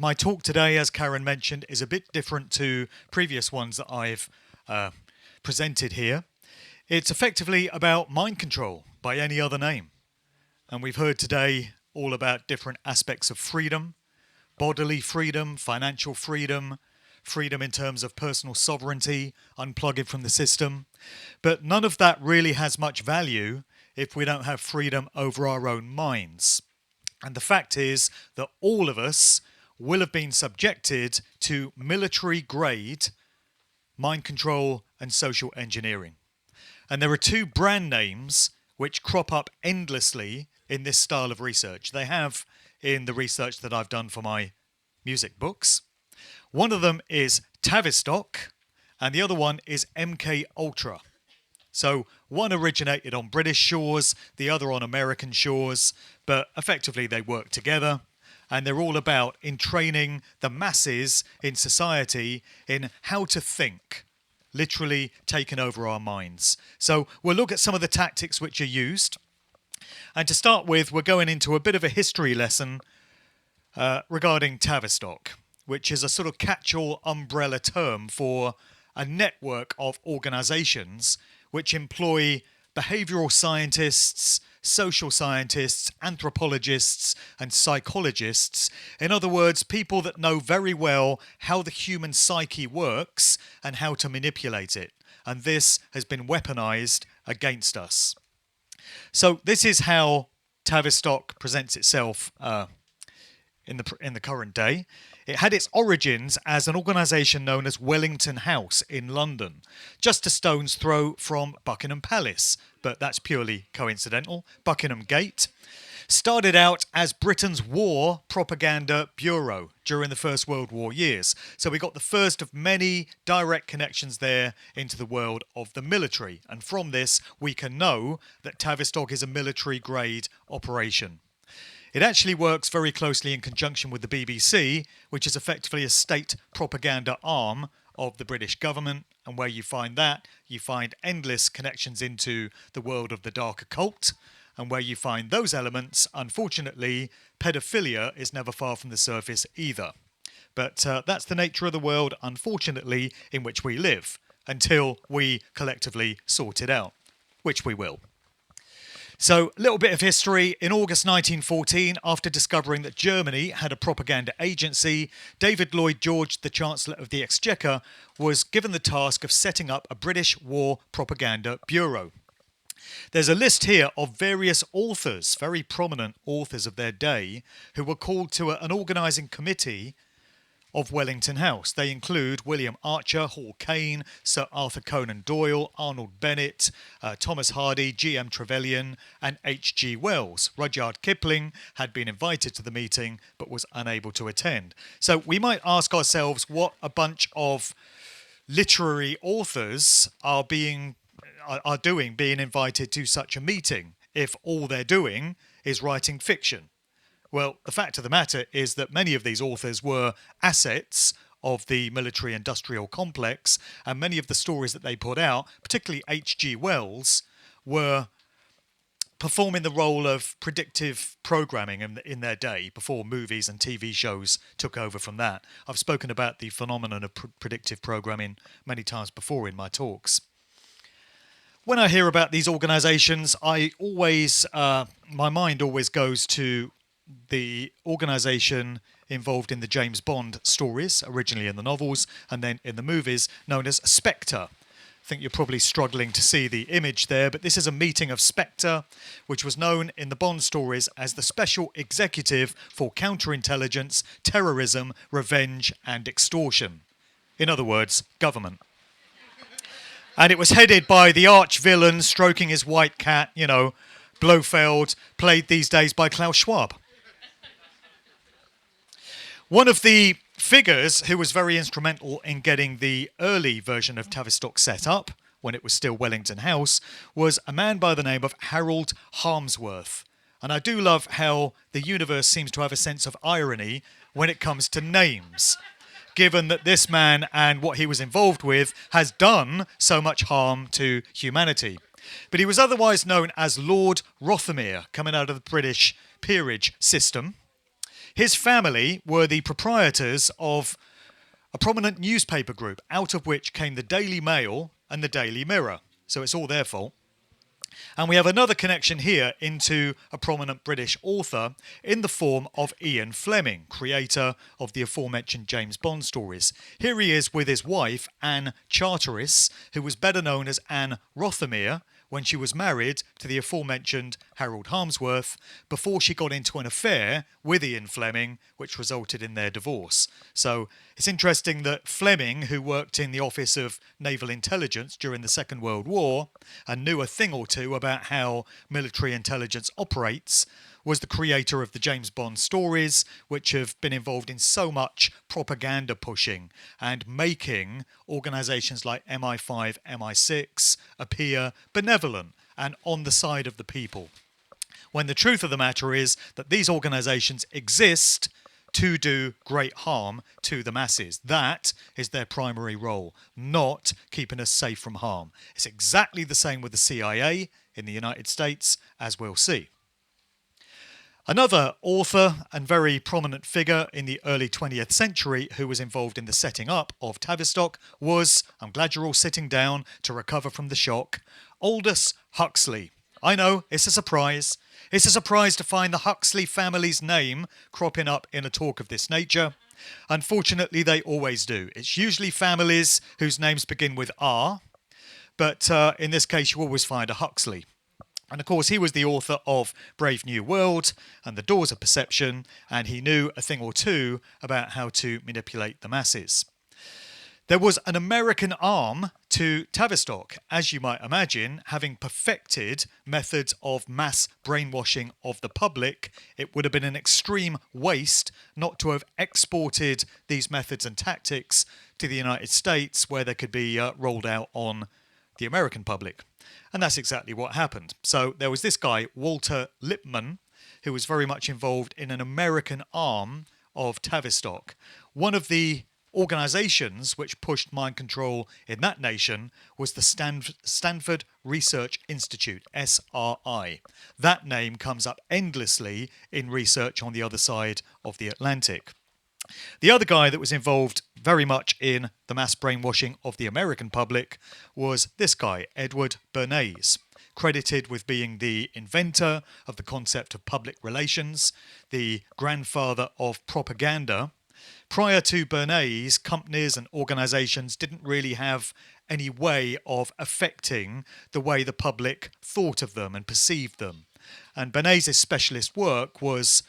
my talk today, as Karen mentioned, is a bit different to previous ones that I've presented here. It's effectively about mind control by any other name. And we've heard today all about different aspects of freedom: bodily freedom, financial freedom, freedom in terms of personal sovereignty, unplugging from the system. But none of that really has much value if we don't have freedom over our own minds. And the fact is that all of us will have been subjected to military-grade mind control and social engineering. And there are two brand names which crop up endlessly in this style of research. They have in the research that I've done for my music books. One of them is Tavistock, and the other one is MK Ultra. So one originated on British shores, the other on American shores, but effectively they work together, and they're all about entraining the masses in society in how to think, literally taking over our minds. So we'll look at some of the tactics which are used. And to start with, we're going into a bit of a history lesson regarding Tavistock, which is a sort of catch-all umbrella term for a network of organisations which employ behavioural scientists, social scientists, anthropologists and psychologists. In other words, people that know very well how the human psyche works and how to manipulate it. And this has been weaponised against us. So this is how Tavistock presents itself in the current day. It had its origins as an organisation known as Wellington House in London, just a stone's throw from Buckingham Palace, but that's purely coincidental. Buckingham Gate started out as Britain's War Propaganda Bureau during the First World War years. So we got the first of many direct connections there into the world of the military. And from this, we can know that Tavistock is a military-grade operation. It actually works very closely in conjunction with the BBC, which is effectively a state propaganda arm of the British government. And where you find that, you find endless connections into the world of the dark occult. And where you find those elements, unfortunately, pedophilia is never far from the surface either. But that's the nature of the world, unfortunately, in which we live, until we collectively sort it out, which we will. So, a little bit of history. In August 1914, after discovering that Germany had a propaganda agency, David Lloyd George, the Chancellor of the Exchequer, was given the task of setting up a British War Propaganda Bureau. There's a list here of various authors, very prominent authors of their day, who were called to an organising committee of Wellington House. They include William Archer, Hall Caine, Sir Arthur Conan Doyle, Arnold Bennett, Thomas Hardy, G.M. Trevelyan and H.G. Wells. Rudyard Kipling had been invited to the meeting but was unable to attend. So we might ask ourselves what a bunch of literary authors are being invited to such a meeting if all they're doing is writing fiction. Well, the fact of the matter is that many of these authors were assets of the military-industrial complex, and many of the stories that they put out, particularly H.G. Wells, were performing the role of predictive programming in their day before movies and TV shows took over from that. I've spoken about the phenomenon of predictive programming many times before in my talks. When I hear about these organisations, my mind always goes to the organisation involved in the James Bond stories, originally in the novels and then in the movies, known as Spectre. I think you're probably struggling to see the image there, but this is a meeting of Spectre, which was known in the Bond stories as the Special Executive for Counterintelligence, Terrorism, Revenge and Extortion. In other words, government. And it was headed by the arch-villain stroking his white cat, Blofeld, played these days by Klaus Schwab. One of the figures who was very instrumental in getting the early version of Tavistock set up, when it was still Wellington House, was a man by the name of Harold Harmsworth. And I do love how the universe seems to have a sense of irony when it comes to names, given that this man and what he was involved with has done so much harm to humanity. But he was otherwise known as Lord Rothermere, coming out of the British peerage system. His family were the proprietors of a prominent newspaper group, out of which came the Daily Mail and the Daily Mirror. So it's all their fault. And we have another connection here into a prominent British author in the form of Ian Fleming, creator of the aforementioned James Bond stories. Here he is with his wife, Anne Charteris, who was better known as Anne Rothermere, when she was married to the aforementioned Harold Harmsworth, before she got into an affair with Ian Fleming, which resulted in their divorce. So it's interesting that Fleming, who worked in the Office of Naval Intelligence during the Second World War and knew a thing or two about how military intelligence operates, was the creator of the James Bond stories, which have been involved in so much propaganda pushing and making organisations like MI5, MI6 appear benevolent and on the side of the people, when the truth of the matter is that these organisations exist to do great harm to the masses. That is their primary role, not keeping us safe from harm. It's exactly the same with the CIA in the United States, as we'll see. Another author and very prominent figure in the early 20th century who was involved in the setting up of Tavistock was, I'm glad you're all sitting down to recover from the shock, Aldous Huxley. I know, it's a surprise. It's a surprise to find the Huxley family's name cropping up in a talk of this nature. Unfortunately, they always do. It's usually families whose names begin with R, but in this case you always find a Huxley. And of course, he was the author of Brave New World and The Doors of Perception, and he knew a thing or two about how to manipulate the masses. There was an American arm to Tavistock, as you might imagine, having perfected methods of mass brainwashing of the public. It would have been an extreme waste not to have exported these methods and tactics to the United States, where they could be rolled out on the American public. And that's exactly what happened. So there was this guy, Walter Lippmann, who was very much involved in an American arm of Tavistock. One of the organisations which pushed mind control in that nation was the Stanford Research Institute, SRI. That name comes up endlessly in research on the other side of the Atlantic. The other guy that was involved very much in the mass brainwashing of the American public was this guy, Edward Bernays, credited with being the inventor of the concept of public relations, the grandfather of propaganda. Prior to Bernays, companies and organisations didn't really have any way of affecting the way the public thought of them and perceived them. And Bernays' specialist work was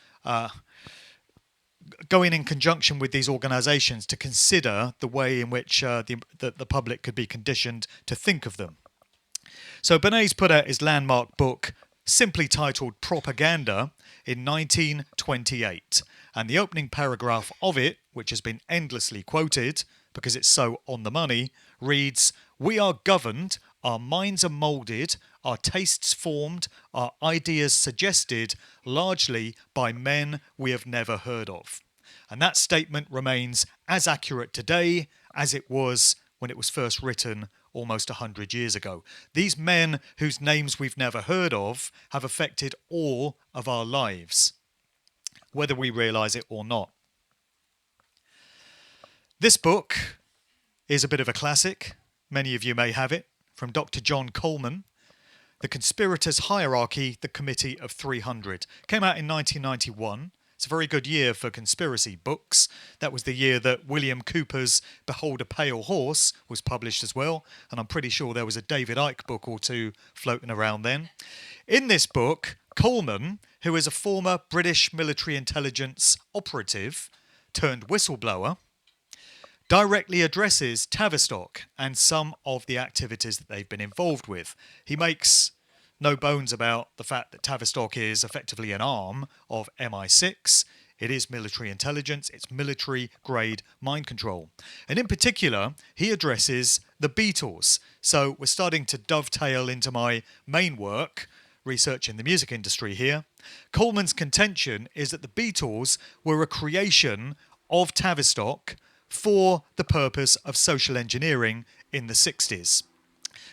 going in conjunction with these organisations to consider the way in which the public could be conditioned to think of them. So Bernays put out his landmark book, simply titled Propaganda, in 1928. And the opening paragraph of it, which has been endlessly quoted because it's so on the money, reads, "We are governed, our minds are moulded, our tastes formed, our ideas suggested, largely by men we have never heard of." And that statement remains as accurate today as it was when it was first written almost 100 years ago. These men whose names we've never heard of have affected all of our lives, whether we realise it or not. This book is a bit of a classic. Many of you may have it, from Dr. John Coleman, The Conspirators' Hierarchy, The Committee of 300. Came out in 1991. It's a very good year for conspiracy books. That was the year that William Cooper's Behold a Pale Horse was published as well, and I'm pretty sure there was a David Icke book or two floating around then. In this book, Coleman, who is a former British military intelligence operative turned whistleblower, directly addresses Tavistock and some of the activities that they've been involved with. He makes no bones about the fact that Tavistock is effectively an arm of MI6. It is military intelligence. It's military-grade mind control. And in particular, he addresses the Beatles. So we're starting to dovetail into my main work, researching the music industry here. Coleman's contention is that the Beatles were a creation of Tavistock for the purpose of social engineering in the 60s.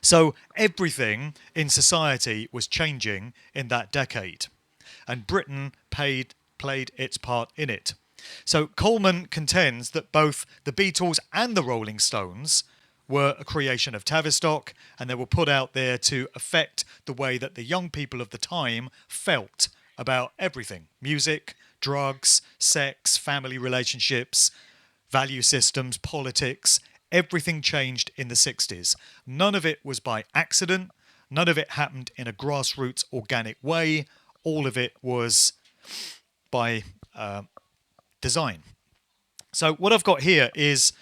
So everything in society was changing in that decade. And Britain played played its part in it. So Coleman contends that both the Beatles and the Rolling Stones were a creation of Tavistock, and they were put out there to affect the way that the young people of the time felt about everything: music, drugs, sex, family relationships, value systems, politics. Everything changed in the 60s. None of it was by accident. None of it happened in a grassroots organic way. All of it was by design. So what I've got here is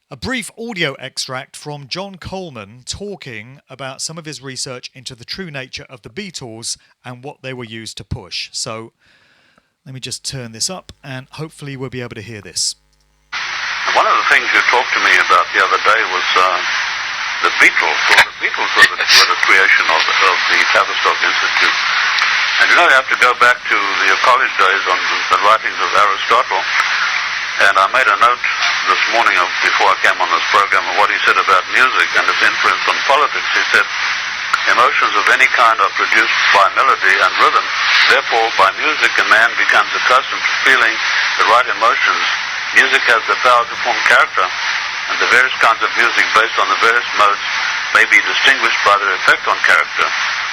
a brief audio extract from John Coleman talking about some of his research into the true nature of the Beatles and what they were used to push. So let me just turn this up and hopefully we'll be able to hear this. One of the things you talked to me about the other day was the Beatles. Well, the Beatles were the creation of the Tavistock Institute. And you know, you have to go back to the college days on the writings of Aristotle. And I made a note this morning before I came on this program of what he said about music and its influence on politics. He said, emotions of any kind are produced by melody and rhythm. Therefore, by music, a man becomes accustomed to feeling the right emotions. Music has the power to form character, and the various kinds of music based on the various modes may be distinguished by their effect on character.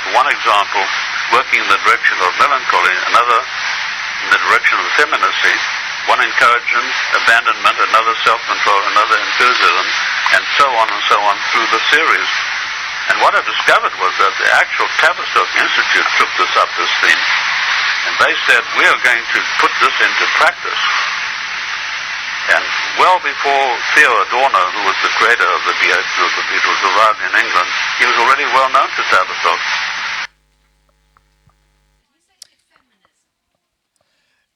For one example, working in the direction of melancholy, another in the direction of effeminacy, one encouragement, abandonment, another self-control, another enthusiasm, and so on through the series. And what I discovered was that the actual Tavistock Institute took this theme, and they said, we are going to put this into practice. And well before Theo Adorno, who was the creator of the Beatles, arrived in England, he was already well known to Tavistock.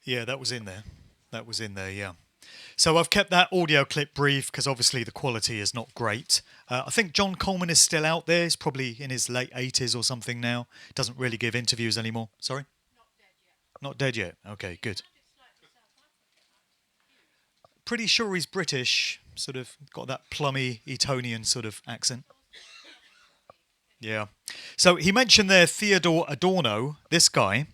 Yeah, that was in there. Yeah. So I've kept that audio clip brief because obviously the quality is not great. I think John Coleman is still out there. He's probably in his late 80s or something now. Doesn't really give interviews anymore. Sorry? Not dead yet. Okay, good. Pretty sure he's British, sort of got that plummy Etonian sort of accent. Yeah. So he mentioned there Theodore Adorno, this guy,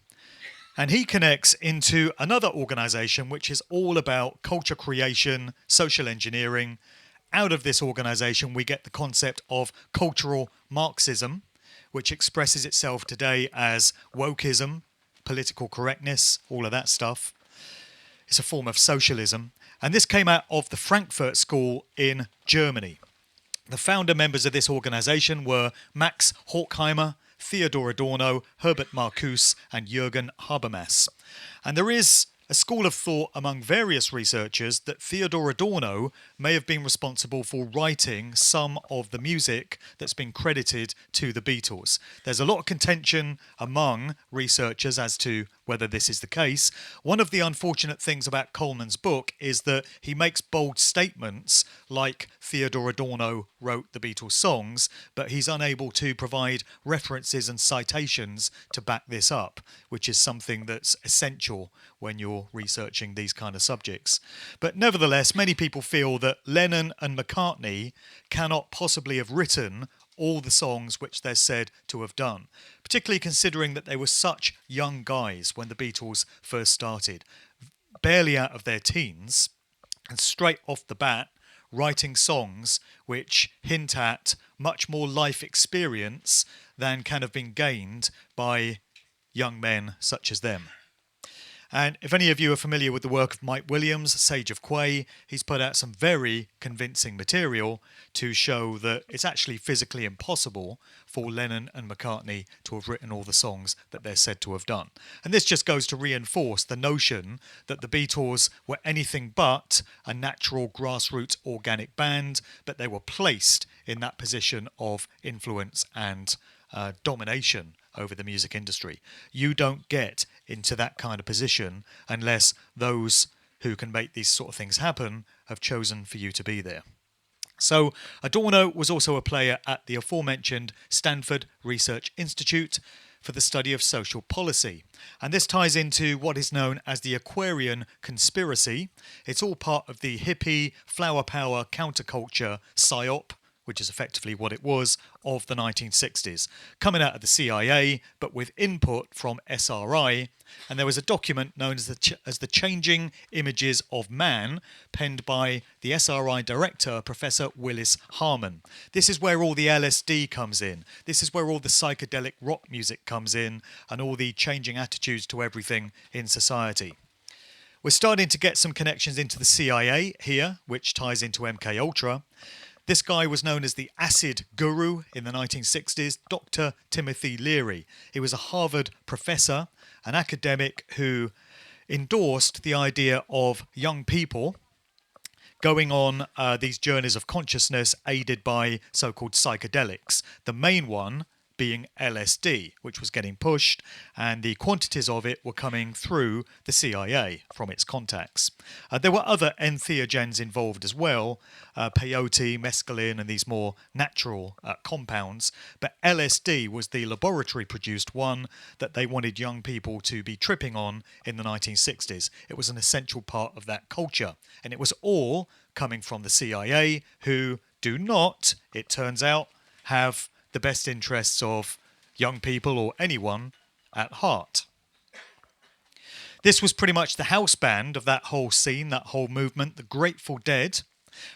and he connects into another organisation which is all about culture creation, social engineering. Out of this organisation, we get the concept of cultural Marxism, which expresses itself today as wokeism, political correctness, all of that stuff. It's a form of socialism. And this came out of the Frankfurt School in Germany. The founder members of this organisation were Max Horkheimer, Theodor Adorno, Herbert Marcuse, and Jürgen Habermas. And there is a school of thought among various researchers that Theodor Adorno may have been responsible for writing some of the music that's been credited to the Beatles. There's a lot of contention among researchers as to whether this is the case. One of the unfortunate things about Coleman's book is that he makes bold statements like Theodor Adorno wrote the Beatles songs, but he's unable to provide references and citations to back this up, which is something that's essential when you're researching these kind of subjects. But nevertheless, many people feel that Lennon and McCartney cannot possibly have written all the songs which they're said to have done, particularly considering that they were such young guys when the Beatles first started, barely out of their teens, and straight off the bat writing songs which hint at much more life experience than can have been gained by young men such as them. And if any of you are familiar with the work of Mike Williams, Sage of Quay, he's put out some very convincing material to show that it's actually physically impossible for Lennon and McCartney to have written all the songs that they're said to have done. And this just goes to reinforce the notion that the Beatles were anything but a natural grassroots organic band, but they were placed in that position of influence and domination over the music industry. You don't get into that kind of position unless those who can make these sort of things happen have chosen for you to be there. So Adorno was also a player at the aforementioned Stanford Research Institute for the study of social policy. And this ties into what is known as the Aquarian conspiracy. It's all part of the hippie, flower power, counterculture psyop which is effectively what it was, of the 1960s, coming out of the CIA, but with input from SRI. And there was a document known as the Changing Images of Man, penned by the SRI director, Professor Willis Harman. This is where all the LSD comes in. This is where all the psychedelic rock music comes in, and all the changing attitudes to everything in society. We're starting to get some connections into the CIA here, which ties into MK Ultra. This guy was known as the acid guru in the 1960s, Dr. Timothy Leary. He was a Harvard professor, an academic who endorsed the idea of young people going on these journeys of consciousness aided by so-called psychedelics. The main one being LSD, which was getting pushed, and the quantities of it were coming through the CIA from its contacts. There were other entheogens involved as well, peyote, mescaline, and these more natural compounds, but LSD was the laboratory-produced one that they wanted young people to be tripping on in the 1960s. It was an essential part of that culture, and it was all coming from the CIA, who do not, it turns out, have the best interests of young people or anyone at heart. This was pretty much the house band of that whole scene, that whole movement, the Grateful Dead.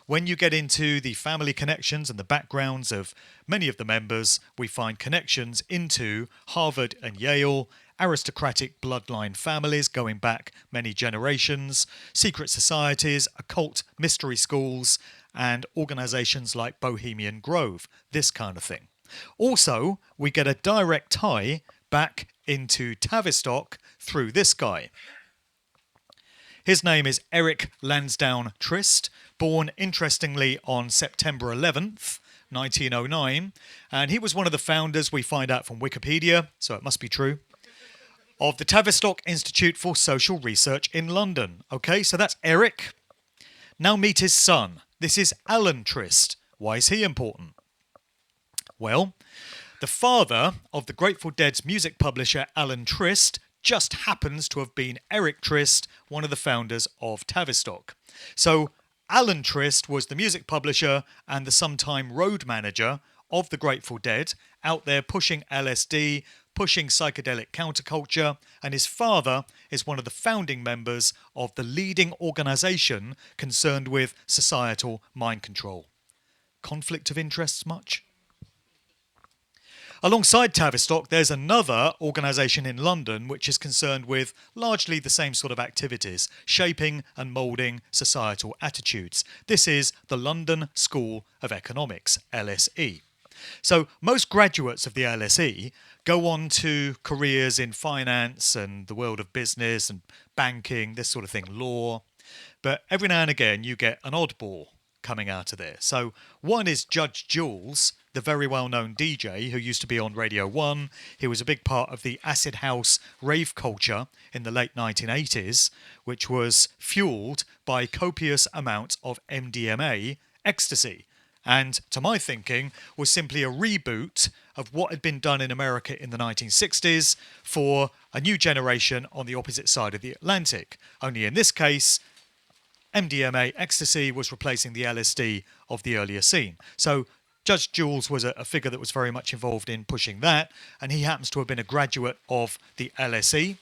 When you get into the family connections and the backgrounds of many of the members, we find connections into Harvard and Yale, aristocratic bloodline families going back many generations, secret societies, occult mystery schools, and organizations like Bohemian Grove, this kind of thing. Also, we get a direct tie back into Tavistock through this guy. His name is Eric Lansdowne Trist, born interestingly on September 11th, 1909, and he was one of the founders, we find out from Wikipedia, so it must be true, of the Tavistock Institute for Social Research in London. Okay, so that's Eric. Now meet his son. This is Alan Trist. Why is he important? Well, the father of the Grateful Dead's music publisher, Alan Trist, just happens to have been Eric Trist, one of the founders of Tavistock. So Alan Trist was the music publisher and the sometime road manager of the Grateful Dead, out there pushing LSD, pushing psychedelic counterculture, and his father is one of the founding members of the leading organisation concerned with societal mind control. Conflict of interests much? Alongside Tavistock, there's another organisation in London which is concerned with largely the same sort of activities, shaping and moulding societal attitudes. This is the London School of Economics, LSE. So most graduates of the LSE go on to careers in finance and the world of business and banking, this sort of thing, law. But every now and again you get an oddball coming out of there. So one is Judge Jules, the very well-known DJ who used to be on Radio 1. He was a big part of the acid house rave culture in the late 1980s, which was fueled by copious amounts of MDMA, ecstasy, and to my thinking was simply a reboot of what had been done in America in the 1960s for a new generation on the opposite side of the Atlantic. Only in this case, MDMA, ecstasy, was replacing the LSD of the earlier scene. So Judge Jules was a figure that was very much involved in pushing that, and he happens to have been a graduate of the LSE,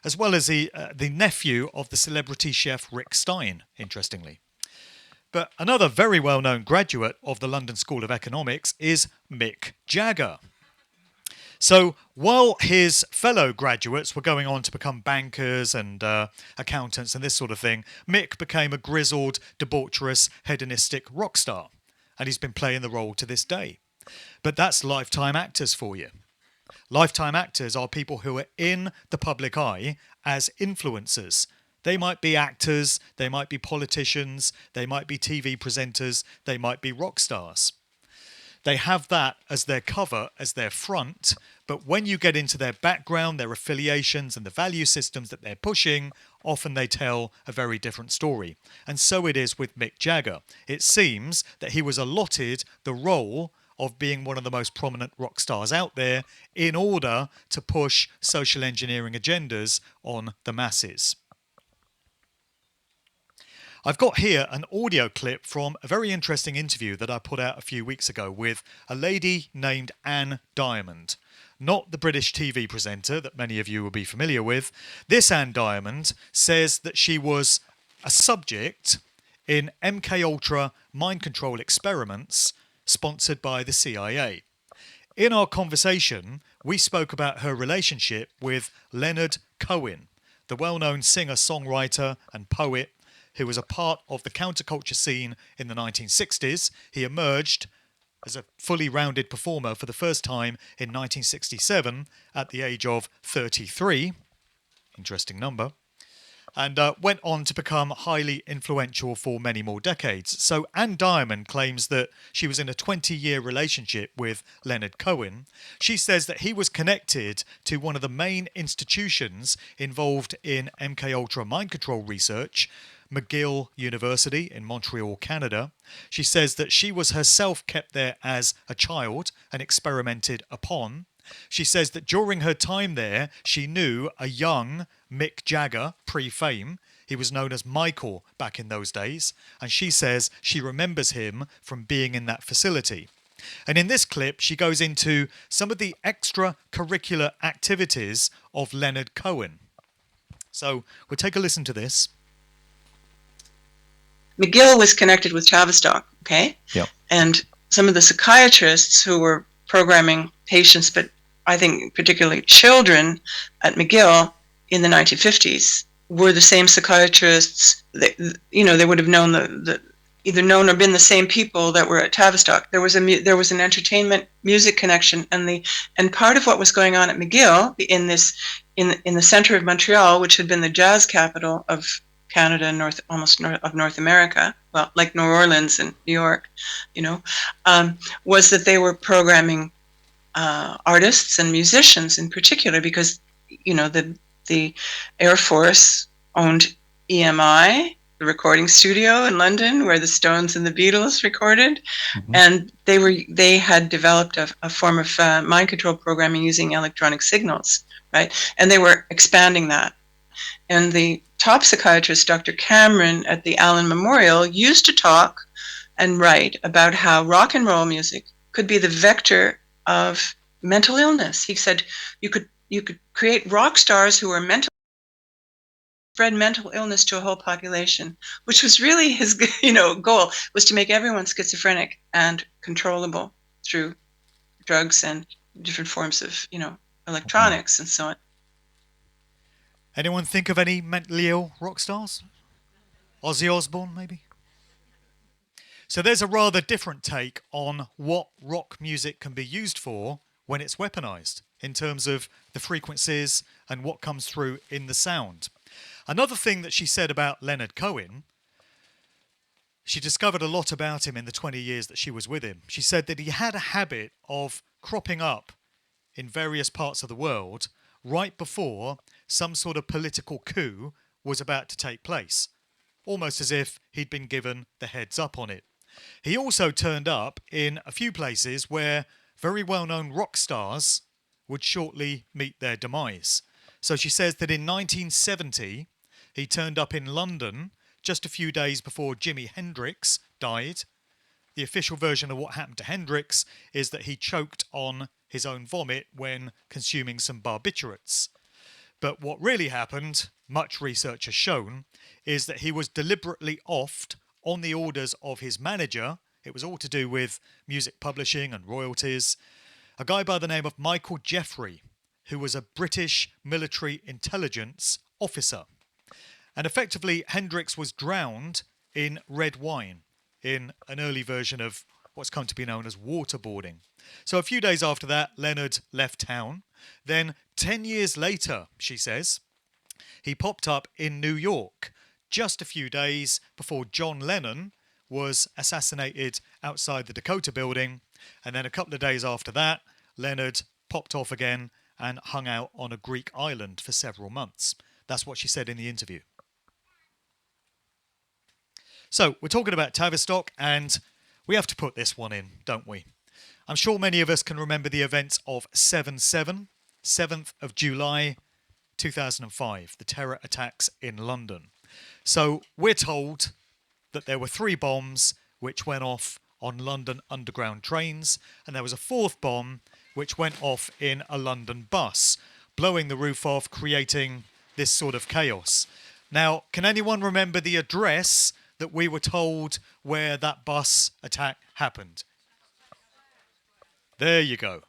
as well as the nephew of the celebrity chef Rick Stein, interestingly. But another very well-known graduate of the London School of Economics is Mick Jagger. So while his fellow graduates were going on to become bankers and accountants and this sort of thing, Mick became a grizzled, debaucherous, hedonistic rock star. And he's been playing the role to this day. But that's lifetime actors for you. Lifetime actors are people who are in the public eye as influencers. They might be actors, they might be politicians, they might be TV presenters, they might be rock stars. They have that as their cover, as their front, but when you get into their background, their affiliations and the value systems that they're pushing, often they tell a very different story. And so it is with Mick Jagger. It seems that he was allotted the role of being one of the most prominent rock stars out there in order to push social engineering agendas on the masses. I've got here an audio clip from a very interesting interview that I put out a few weeks ago with a lady named Anne Diamond. Not the British TV presenter that many of you will be familiar with. This Anne Diamond says that she was a subject in MK Ultra mind control experiments sponsored by the CIA. In our conversation, we spoke about her relationship with Leonard Cohen, the well-known singer-songwriter and poet who was a part of the counterculture scene in the 1960s. He emerged as a fully rounded performer for the first time in 1967 at the age of 33. Interesting number. And went on to become highly influential for many more decades. So Anne Diamond claims that she was in a 20-year relationship with Leonard Cohen. She says that he was connected to one of the main institutions involved in MKUltra mind control research, McGill University in Montreal, Canada. She says that she was herself kept there as a child and experimented upon. She says that during her time there, she knew a young Mick Jagger, pre-fame. He was known as Michael back in those days. And she says she remembers him from being in that facility. And in this clip, she goes into some of the extracurricular activities of Leonard Cohen. So we'll take a listen to this. McGill was connected with Tavistock, okay? Yeah. And some of the psychiatrists who were programming patients, but I think particularly children at McGill in the 1950s were the same psychiatrists that, they would have known either known or been the same people that were at Tavistock. There was an entertainment music connection, and part of what was going on at McGill in the center of Montreal, which had been the jazz capital of Canada and North America, well, like New Orleans and New York, was that they were programming artists and musicians in particular, because the Air Force owned EMI, the recording studio in London where the Stones and the Beatles recorded, and they had developed a form of mind control programming using electronic signals, right? And they were expanding that. And the top psychiatrist, Dr. Cameron, at the Allen Memorial, used to talk and write about how rock and roll music could be the vector of mental illness. He said you could create rock stars who are spread mental illness to a whole population, which was really his goal, was to make everyone schizophrenic and controllable through drugs and different forms of electronics and so on. Anyone think of any mentally ill rock stars? Ozzy Osbourne, maybe? So there's a rather different take on what rock music can be used for when it's weaponized, in terms of the frequencies and what comes through in the sound. Another thing that she said about Leonard Cohen, she discovered a lot about him in the 20 years that she was with him. She said that he had a habit of cropping up in various parts of the world right before some sort of political coup was about to take place, almost as if he'd been given the heads up on it. He also turned up in a few places where very well-known rock stars would shortly meet their demise. So she says that in 1970, he turned up in London just a few days before Jimi Hendrix died. The official version of what happened to Hendrix is that he choked on his own vomit when consuming some barbiturates. But what really happened, much research has shown, is that he was deliberately offed on the orders of his manager. It was all to do with music publishing and royalties. A guy by the name of Michael Jeffrey, who was a British military intelligence officer. And effectively, Hendrix was drowned in red wine in an early version of what's come to be known as waterboarding. So a few days after that, Leonard left town. Then 10 years later, she says, he popped up in New York just a few days before John Lennon was assassinated outside the Dakota building. And then a couple of days after that, Leonard popped off again and hung out on a Greek island for several months. That's what she said in the interview. So we're talking about Tavistock, and we have to put this one in, don't we? I'm sure many of us can remember the events of 7/7, 7th of July 2005, the terror attacks in London. So we're told that there were 3 bombs which went off on London Underground trains, and there was a 4th bomb which went off in a London bus, blowing the roof off, creating this sort of chaos. Now, can anyone remember the address that we were told where that bus attack happened? There you go.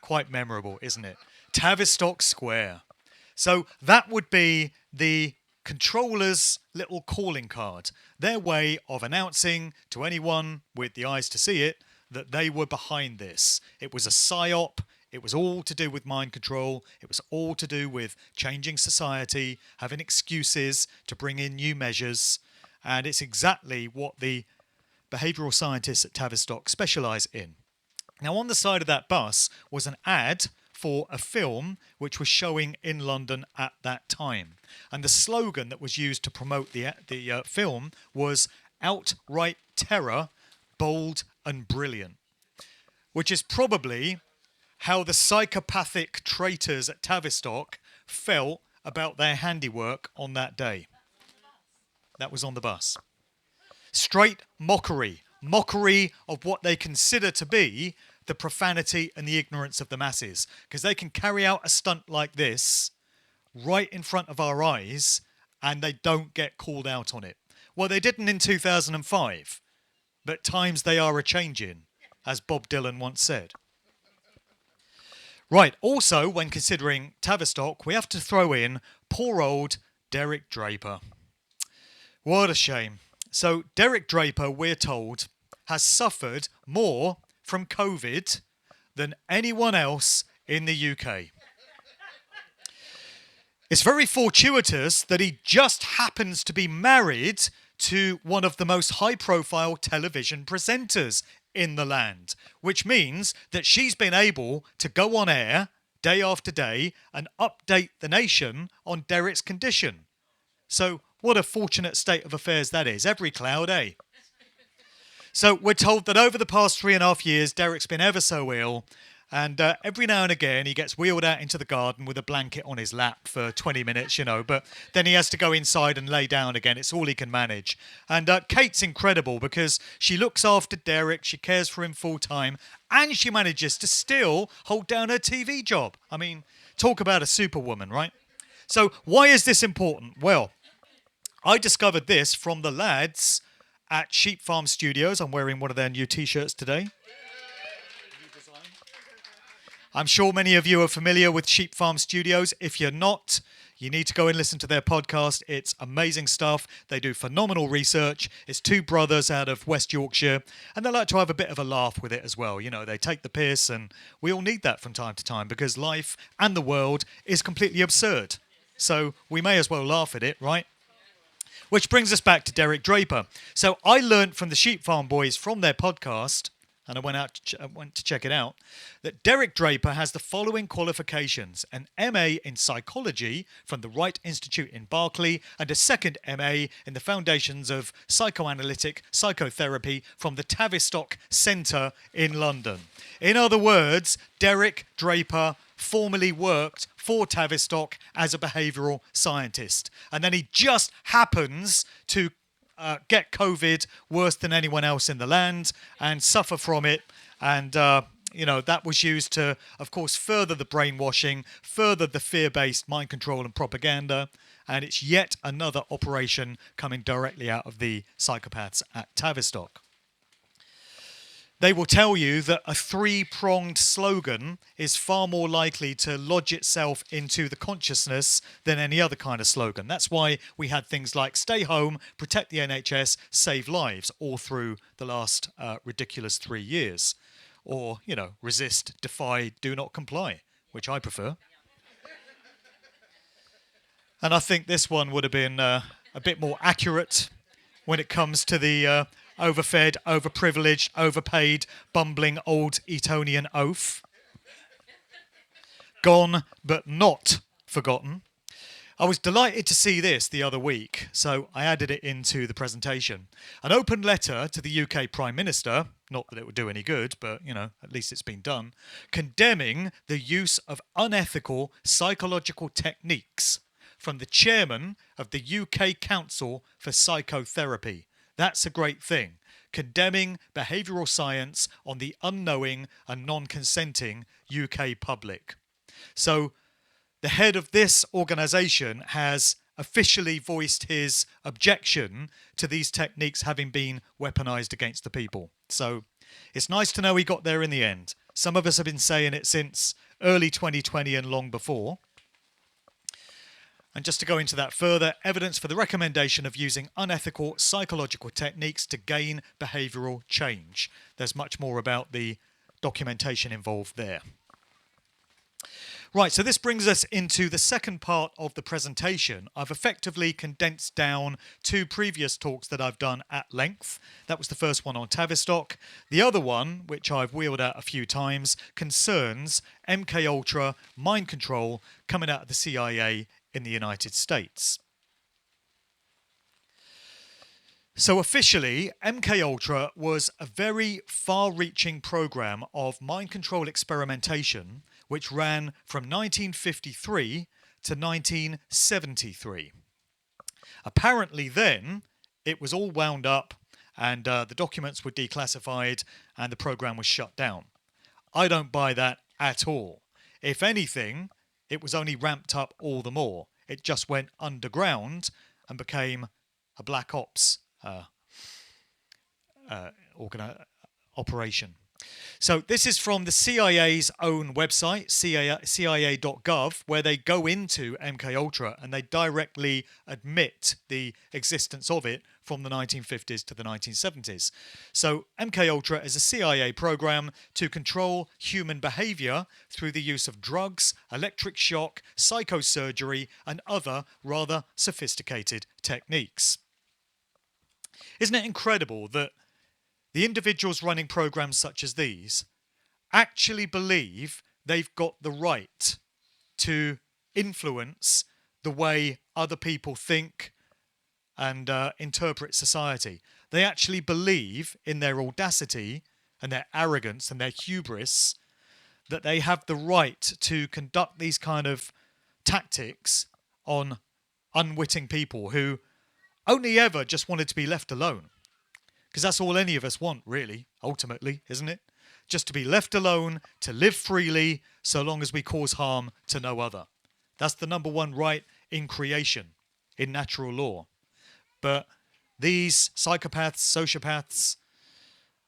Quite memorable, isn't it? Tavistock Square. So that would be the controller's little calling card, their way of announcing to anyone with the eyes to see it that they were behind this. It was a psyop. It was all to do with mind control. It was all to do with changing society, having excuses to bring in new measures. And it's exactly what the behavioural scientists at Tavistock specialise in. Now, on the side of that bus was an ad for a film which was showing in London at that time. And the slogan that was used to promote the film was "Outright Terror, Bold and Brilliant," which is probably how the psychopathic traitors at Tavistock felt about their handiwork on that day. That was on the bus. Straight mockery of what they consider to be the profanity and the ignorance of the masses, because they can carry out a stunt like this right in front of our eyes and they don't get called out on it. Well, they didn't in 2005, but times they are a-changing, as Bob Dylan once said. Right, also, when considering Tavistock, we have to throw in poor old Derek Draper. What a shame. So Derek Draper, we're told, has suffered more from COVID than anyone else in the UK. It's very fortuitous that he just happens to be married to one of the most high-profile television presenters in the land, which means that she's been able to go on air day after day and update the nation on Derek's condition. So what a fortunate state of affairs that is. Every cloud, eh? So we're told that over the past 3.5 years, Derek's been ever so ill, and every now and again he gets wheeled out into the garden with a blanket on his lap for 20 minutes, but then he has to go inside and lay down again. It's all he can manage. And Kate's incredible because she looks after Derek, she cares for him full time, and she manages to still hold down her TV job. I mean, talk about a superwoman, right? So why is this important? Well, I discovered this from the lads at Sheep Farm Studios. I'm wearing one of their new t-shirts today. I'm sure many of you are familiar with Sheep Farm Studios. If you're not, you need to go and listen to their podcast. It's amazing stuff. They do phenomenal research. It's 2 brothers out of West Yorkshire, and they like to have a bit of a laugh with it as well. They take the piss, and we all need that from time to time because life and the world is completely absurd. So we may as well laugh at it, right? Which brings us back to Derek Draper. So I learnt from the Sheep Farm boys from their podcast, and I went to check it out, that Derek Draper has the following qualifications: an MA in psychology from the Wright Institute in Berkeley, and a second MA in the Foundations of Psychoanalytic Psychotherapy from the Tavistock Centre in London. In other words, Derek Draper formerly worked for Tavistock as a behavioural scientist. And then he just happens to get COVID worse than anyone else in the land and suffer from it. And, that was used to, of course, further the brainwashing, further the fear-based mind control and propaganda. And it's yet another operation coming directly out of the psychopaths at Tavistock. They will tell you that a 3-pronged slogan is far more likely to lodge itself into the consciousness than any other kind of slogan. That's why we had things like stay home, protect the NHS, save lives all through the last ridiculous 3 years. Or, resist, defy, do not comply, which I prefer. And I think this one would have been a bit more accurate when it comes to the overfed, overprivileged, overpaid, bumbling old Etonian oaf. Gone, but not forgotten. I was delighted to see this the other week, so I added it into the presentation. An open letter to the UK Prime Minister, not that it would do any good, but, at least it's been done, condemning the use of unethical psychological techniques from the chairman of the UK Council for Psychotherapy. That's a great thing. Condemning behavioural science on the unknowing and non-consenting UK public. So the head of this organisation has officially voiced his objection to these techniques having been weaponised against the people. So it's nice to know he got there in the end. Some of us have been saying it since early 2020 and long before. And just to go into that further, evidence for the recommendation of using unethical psychological techniques to gain behavioural change. There's much more about the documentation involved there. Right, so this brings us into the second part of the presentation. I've effectively condensed down two previous talks that I've done at length. That was the first one on Tavistock. The other one, which I've wheeled out a few times, concerns MKUltra mind control coming out of the CIA in the United States. So officially, MKUltra was a very far-reaching program of mind control experimentation which ran from 1953 to 1973. Apparently then, it was all wound up and the documents were declassified and the program was shut down. I don't buy that at all. If anything, it was only ramped up all the more. It just went underground and became a black ops operation. So this is from the CIA's own website, CIA.gov, where they go into MKUltra and they directly admit the existence of it from the 1950s to the 1970s. So MKUltra is a CIA program to control human behavior through the use of drugs, electric shock, psychosurgery, and other rather sophisticated techniques. Isn't it incredible that the individuals running programs such as these actually believe they've got the right to influence the way other people think and interpret society? They actually believe in their audacity and their arrogance and their hubris that they have the right to conduct these kind of tactics on unwitting people who only ever just wanted to be left alone. Because that's all any of us want, really, ultimately, isn't it? Just to be left alone, to live freely, so long as we cause harm to no other. That's the number one right in creation, in natural law. But these psychopaths, sociopaths,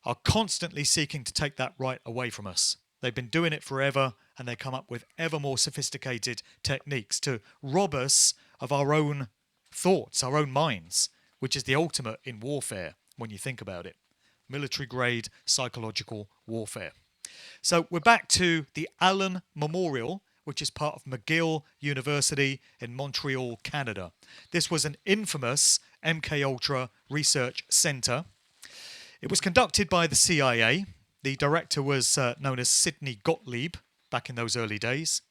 are constantly seeking to take that right away from us. They've been doing it forever, and they come up with ever more sophisticated techniques to rob us of our own thoughts, our own minds, which is the ultimate in warfare. When you think about it, military-grade psychological warfare. So we're back to the Allen Memorial, which is part of McGill University in Montreal, Canada. This was an infamous MKUltra research centre. It was conducted by the CIA. The director was known as Sidney Gottlieb back in those early days.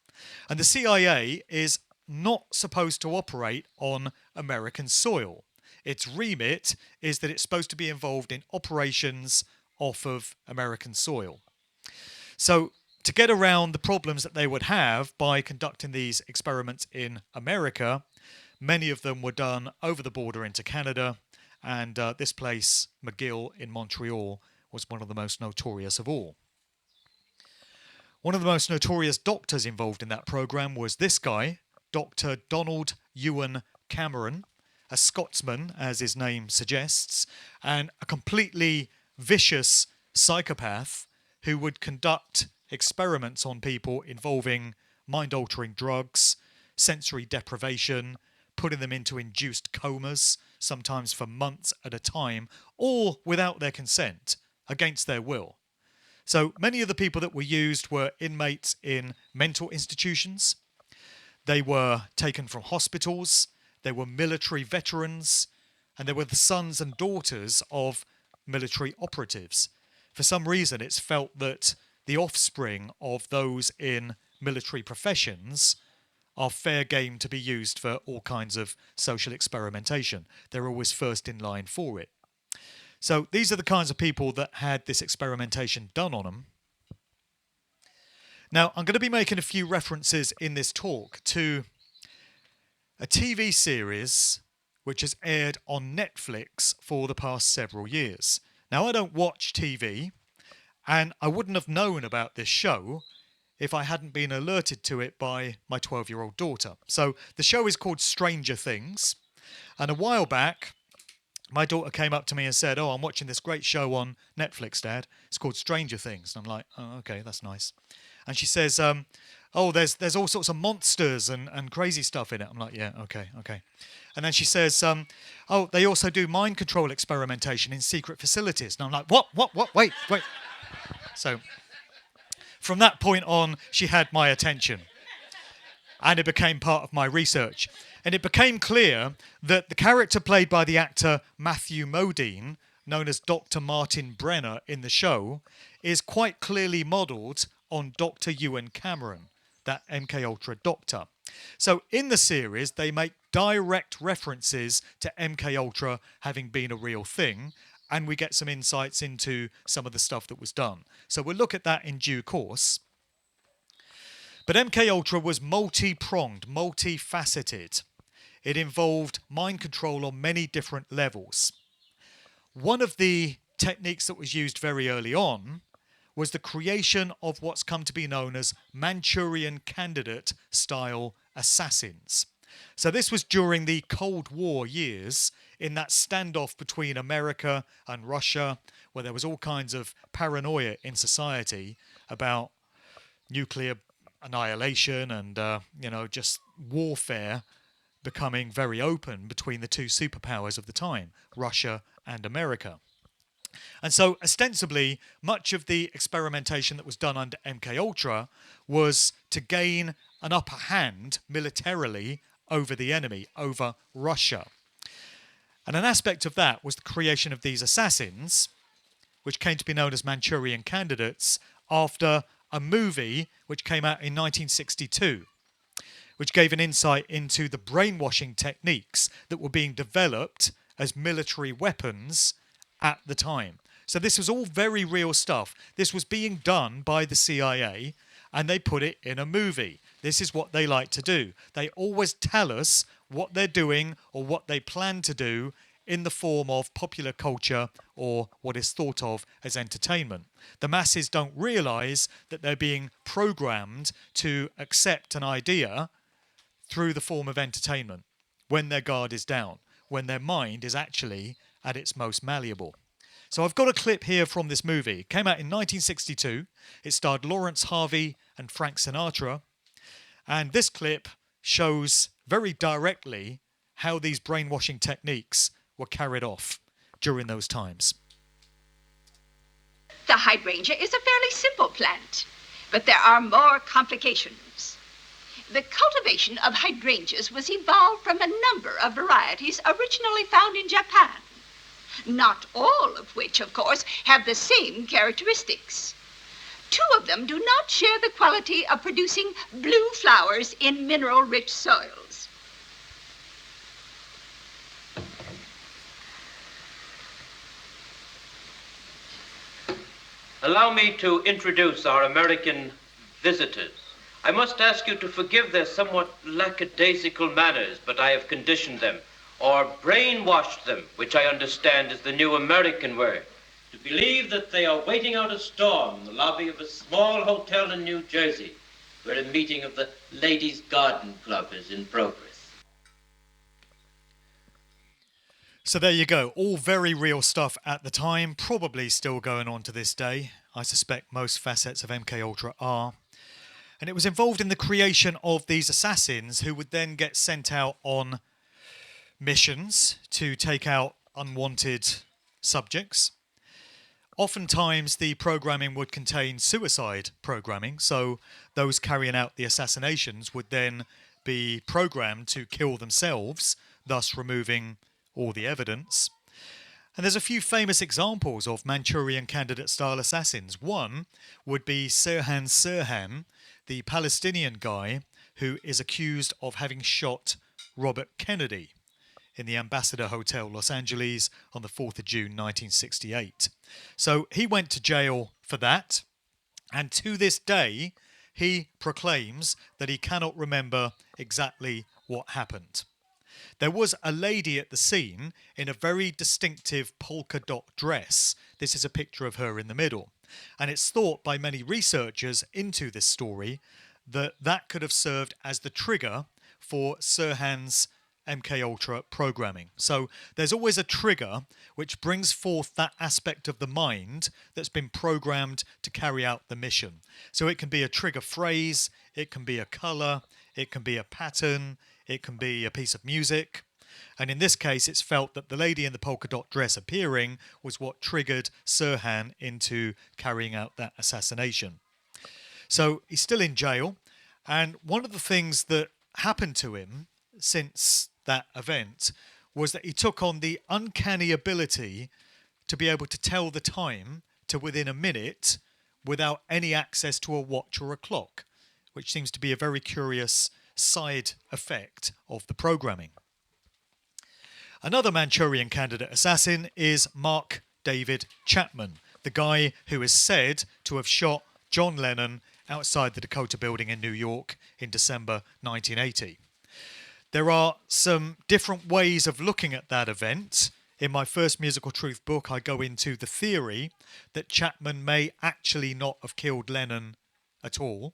And the CIA is not supposed to operate on American soil. Its remit is that it's supposed to be involved in operations off of American soil. So to get around the problems that they would have by conducting these experiments in America, many of them were done over the border into Canada, and this place, McGill in Montreal, was one of the most notorious of all. One of the most notorious doctors involved in that program was this guy, Dr. Donald Ewan Cameron, a Scotsman, as his name suggests, and a completely vicious psychopath who would conduct experiments on people involving mind-altering drugs, sensory deprivation, putting them into induced comas, sometimes for months at a time, all without their consent, against their will. So many of the people that were used were inmates in mental institutions. They were taken from hospitals. They were military veterans, and they were the sons and daughters of military operatives. For some reason, it's felt that the offspring of those in military professions are fair game to be used for all kinds of social experimentation. They're always first in line for it. So these are the kinds of people that had this experimentation done on them. Now, I'm going to be making a few references in this talk to a TV series which has aired on Netflix for the past several years. Now, I don't watch TV, and I wouldn't have known about this show if I hadn't been alerted to it by my 12-year-old daughter. So the show is called Stranger Things, and a while back, my daughter came up to me and said, "Oh, I'm watching this great show on Netflix, Dad. It's called Stranger Things." And I'm like, "Oh, okay, that's nice." And she says, "Oh, there's all sorts of monsters and crazy stuff in it." I'm like, "Yeah, okay." And then she says, "Oh, they also do mind control experimentation in secret facilities." And I'm like, "What? Wait." So from that point on, she had my attention. And it became part of my research. And it became clear that the character played by the actor Matthew Modine, known as Dr. Martin Brenner in the show, is quite clearly modelled on Dr. Ewan Cameron, that MKUltra doctor. So in the series, they make direct references to MKUltra having been a real thing, and we get some insights into some of the stuff that was done. So we'll look at that in due course. But MKUltra was multi-pronged, multifaceted. It involved mind control on many different levels. One of the techniques that was used very early on was the creation of what's come to be known as Manchurian Candidate style assassins. So this was during the Cold War years, in that standoff between America and Russia, where there was all kinds of paranoia in society about nuclear annihilation and just warfare becoming very open between the two superpowers of the time, Russia and America. And so ostensibly much of the experimentation that was done under MKUltra was to gain an upper hand militarily over the enemy, over Russia. And an aspect of that was the creation of these assassins, which came to be known as Manchurian Candidates, after a movie which came out in 1962, which gave an insight into the brainwashing techniques that were being developed as military weapons at the time. So this was all very real stuff. This was being done by the CIA, and they put it in a movie. This is what they like to do. They always tell us what they're doing or what they plan to do in the form of popular culture or what is thought of as entertainment. The masses don't realise that they're being programmed to accept an idea through the form of entertainment when their guard is down, when their mind is actually at its most malleable. So I've got a clip here from this movie. It came out in 1962. It starred Lawrence Harvey and Frank Sinatra. And this clip shows very directly how these brainwashing techniques were carried off during those times. The hydrangea is a fairly simple plant, but there are more complications. The cultivation of hydrangeas was evolved from a number of varieties originally found in Japan, not all of which, of course, have the same characteristics. Two of them do not share the quality of producing blue flowers in mineral-rich soils. Allow me to introduce our American visitors. I must ask you to forgive their somewhat lackadaisical manners, but I have conditioned them, or brainwashed them, which I understand is the new American word, to believe that they are waiting out a storm in the lobby of a small hotel in New Jersey, where a meeting of the Ladies' Garden Club is in progress. So there you go, all very real stuff at the time, probably still going on to this day. I suspect most facets of MKUltra are. And it was involved in the creation of these assassins who would then get sent out on missions to take out unwanted subjects. Oftentimes the programming would contain suicide programming, so those carrying out the assassinations would then be programmed to kill themselves, thus removing all the evidence. And there's a few famous examples of Manchurian Candidate style assassins. One would be Sirhan Sirhan, the Palestinian guy who is accused of having shot Robert Kennedy in the Ambassador Hotel, Los Angeles, on the 4th of June 1968. So he went to jail for that, and to this day he proclaims that he cannot remember exactly what happened. There was a lady at the scene in a very distinctive polka dot dress. This is a picture of her in the middle. And it's thought by many researchers into this story that that could have served as the trigger for Sirhan's MKUltra programming. So there's always a trigger which brings forth that aspect of the mind that's been programmed to carry out the mission. So it can be a trigger phrase, it can be a colour, it can be a pattern, it can be a piece of music. And in this case, it's felt that the lady in the polka dot dress appearing was what triggered Sirhan into carrying out that assassination. So he's still in jail, and one of the things that happened to him since that event was that he took on the uncanny ability to be able to tell the time to within a minute without any access to a watch or a clock, which seems to be a very curious side effect of the programming. Another Manchurian candidate assassin is Mark David Chapman, the guy who is said to have shot John Lennon outside the Dakota Building in New York in December 1980. There are some different ways of looking at that event. In my first Musical Truth book, I go into the theory that Chapman may actually not have killed Lennon at all,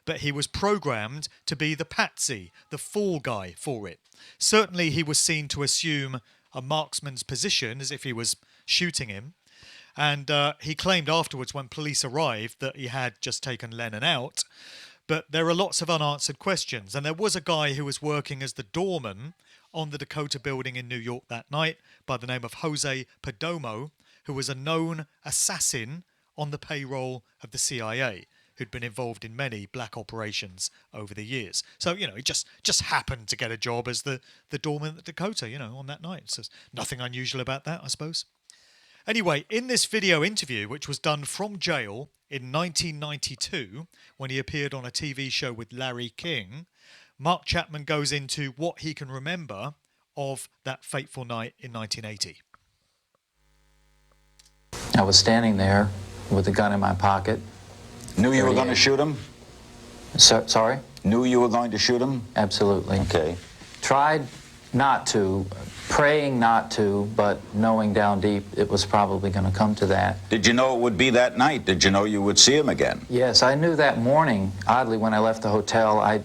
but he was programmed to be the patsy, the fall guy for it. Certainly he was seen to assume a marksman's position as if he was shooting him, and he claimed afterwards when police arrived that he had just taken Lennon out. But there are lots of unanswered questions, and there was a guy who was working as the doorman on the Dakota Building in New York that night by the name of Jose Perdomo, who was a known assassin on the payroll of the CIA, who'd been involved in many black operations over the years. So, he just happened to get a job as the doorman at Dakota, on that night. So there's nothing unusual about that, I suppose. Anyway, in this video interview, which was done from jail in 1992, when he appeared on a TV show with Larry King, Mark Chapman goes into what he can remember of that fateful night in 1980. I was standing there with a gun in my pocket. Knew you were going to shoot him? Sorry? Knew you were going to shoot him? Absolutely. Okay. Tried not to, praying not to, but knowing down deep it was probably going to come to that. Did you know it would be that night? Did you know you would see him again? Yes, I knew that morning, oddly, when I left the hotel, I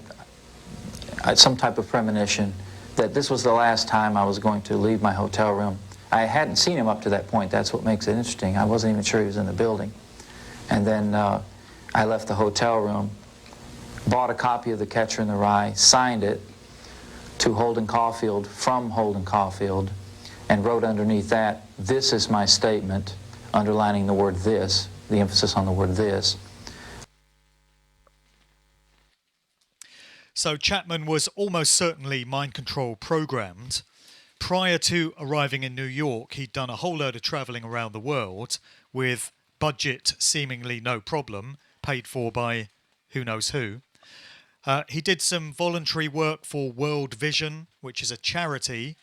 had some type of premonition that this was the last time I was going to leave my hotel room. I hadn't seen him up to that point. That's what makes it interesting. I wasn't even sure he was in the building. And then I left the hotel room, bought a copy of The Catcher in the Rye, signed it to Holden Caulfield from Holden Caulfield, and wrote underneath that, "This is my statement," underlining the word "this," the emphasis on the word "this." So Chapman was almost certainly mind control programmed. Prior to arriving in New York, he'd done a whole load of travelling around the world with budget seemingly no problem, paid for by who knows who. He did some voluntary work for World Vision, which is a charity,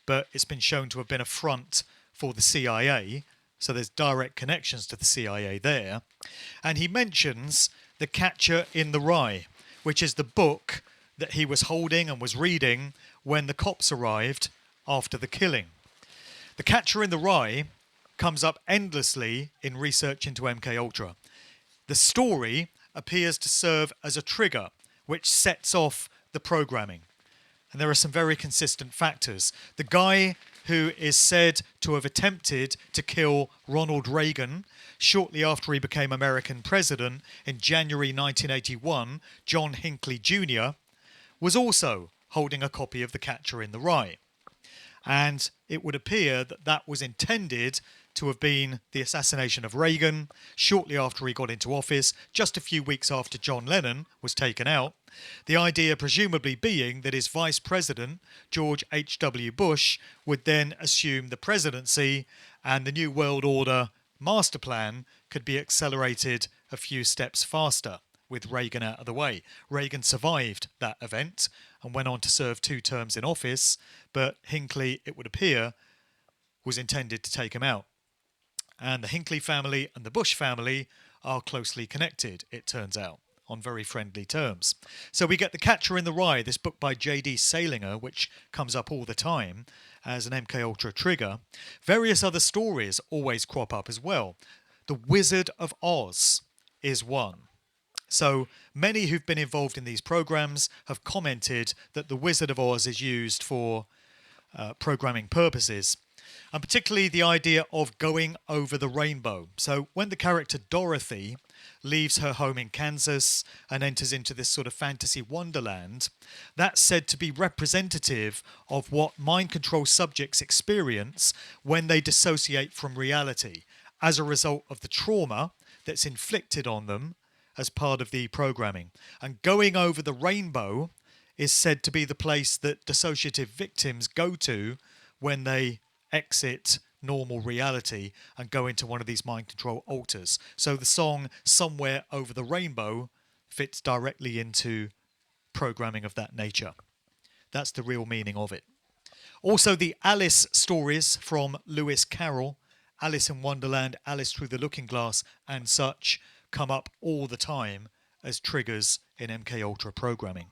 but it's been shown to have been a front for the CIA, so there's direct connections to the CIA there. And he mentions The Catcher in the Rye, which is the book that he was holding and was reading when the cops arrived after the killing. The Catcher in the Rye comes up endlessly in research into MKUltra. The story appears to serve as a trigger which sets off the programming. And there are some very consistent factors. The guy who is said to have attempted to kill Ronald Reagan shortly after he became American president in January 1981, John Hinckley Jr., was also holding a copy of The Catcher in the Rye. And it would appear that that was intended to have been the assassination of Reagan shortly after he got into office, just a few weeks after John Lennon was taken out. The idea presumably being that his vice president, George H.W. Bush, would then assume the presidency and the New World Order master plan could be accelerated a few steps faster with Reagan out of the way. Reagan survived that event and went on to serve 2 terms in office, but Hinckley, it would appear, was intended to take him out. And the Hinckley family and the Bush family are closely connected, it turns out, on very friendly terms. So we get The Catcher in the Rye, this book by J.D. Salinger, which comes up all the time as an MK Ultra trigger. Various other stories always crop up as well. The Wizard of Oz is one. So many who've been involved in these programs have commented that The Wizard of Oz is used for programming purposes, and particularly the idea of going over the rainbow. So when the character Dorothy leaves her home in Kansas and enters into this sort of fantasy wonderland, that's said to be representative of what mind control subjects experience when they dissociate from reality as a result of the trauma that's inflicted on them as part of the programming. And going over the rainbow is said to be the place that dissociative victims go to when they exit normal reality and go into one of these mind control altars. So the song Somewhere Over the Rainbow fits directly into programming of that nature. That's the real meaning of it. Also, the Alice stories from Lewis Carroll, Alice in Wonderland, Alice Through the Looking Glass and such, come up all the time as triggers in MK Ultra programming.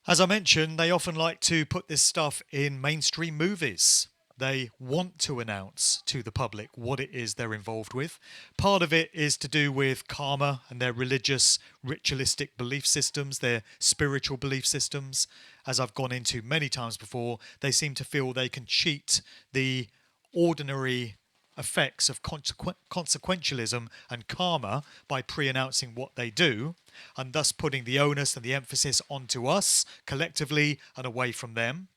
As I mentioned, they often like to put this stuff in mainstream movies. They want to announce to the public what it is they're involved with. Part of it is to do with karma and their religious, ritualistic belief systems, their spiritual belief systems. As I've gone into many times before, they seem to feel they can cheat the ordinary effects of consequentialism and karma by pre-announcing what they do, and thus putting the onus and the emphasis onto us collectively and away from them.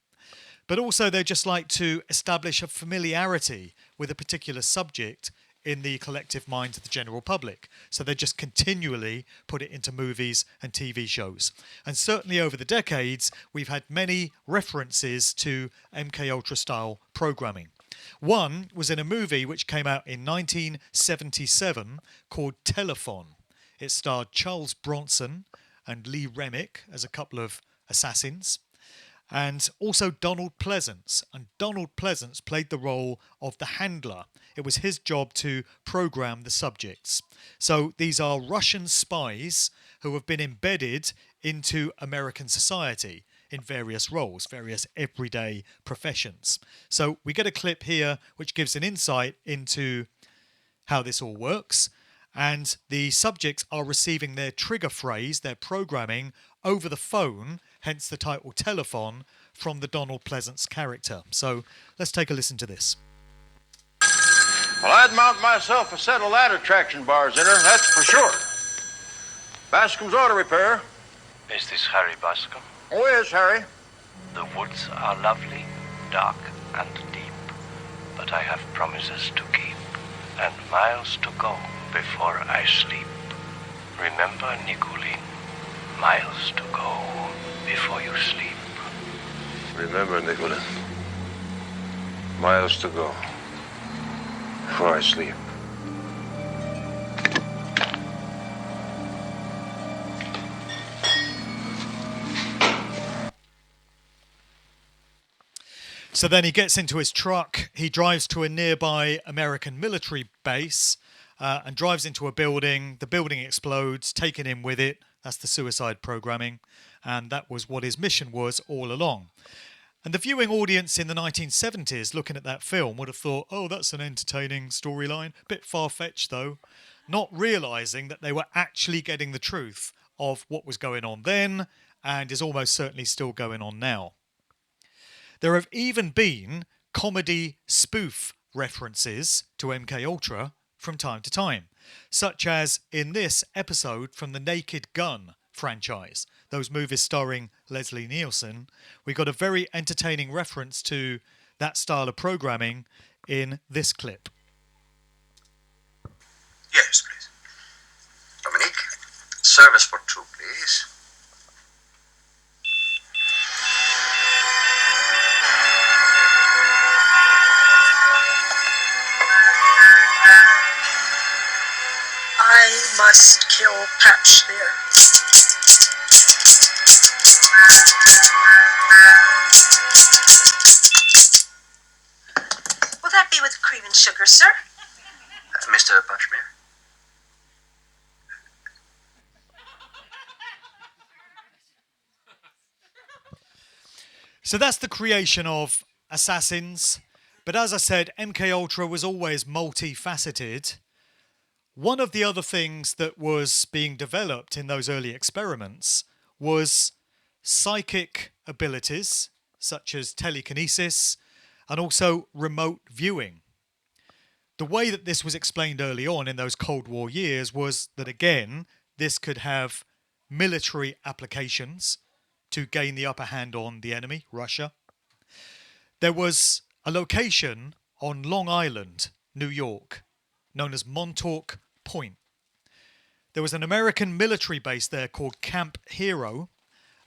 But also they just like to establish a familiarity with a particular subject in the collective minds of the general public. So they just continually put it into movies and TV shows. And certainly over the decades, we've had many references to MK Ultra style programming. One was in a movie which came out in 1977 called Telephone. It starred Charles Bronson and Lee Remick as a couple of assassins, and also Donald Pleasance. And Donald Pleasance played the role of the handler. It was his job to program the subjects. So these are Russian spies who have been embedded into American society in various roles, various everyday professions. So we get a clip here which gives an insight into how this all works, and the subjects are receiving their trigger phrase, their programming, over the phone, hence the title Telephone, from the Donald Pleasance character. So let's take a listen to this. Well, I'd mount myself a set of ladder traction bars in her, that's for sure. Bascom's auto repair. Is this Harry Bascom? Oh, yes, Harry. The woods are lovely, dark and deep, but I have promises to keep and miles to go before I sleep. Remember, Nicolene, miles to go before you sleep. Remember, Nicholas, miles to go before I sleep. So then he gets into his truck, he drives to a nearby American military base and drives into a building. The building explodes, taking him with it. That's the suicide programming. And that was what his mission was all along. And the viewing audience in the 1970s looking at that film would have thought, oh, that's an entertaining storyline. Bit far-fetched, though. Not realising that they were actually getting the truth of what was going on then and is almost certainly still going on now. There have even been comedy spoof references to MK Ultra from time to time, such as in this episode from the Naked Gun franchise, those movies starring Leslie Nielsen. We got a very entertaining reference to that style of programming in this clip. Yes, please. Dominique, service for two, please. I must kill Patch there. Will that be with cream and sugar, sir? Mr. Patchmere? So that's the creation of Assassins. But as I said, MK Ultra was always multifaceted. One of the other things that was being developed in those early experiments was psychic abilities, such as telekinesis, and also remote viewing. The way that this was explained early on in those Cold War years was that, again, this could have military applications to gain the upper hand on the enemy, Russia. There was a location on Long Island, New York, known as Montauk Point. There was an American military base there called Camp Hero,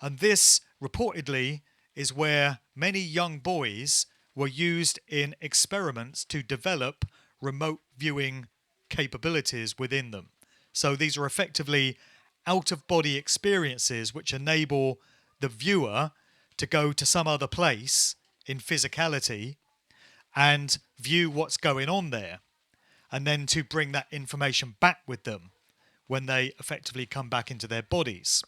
and this reportedly is where many young boys were used in experiments to develop remote viewing capabilities within them. So these are effectively out-of-body experiences which enable the viewer to go to some other place in physicality and view what's going on there, and then to bring that information back with them when they effectively come back into their bodies.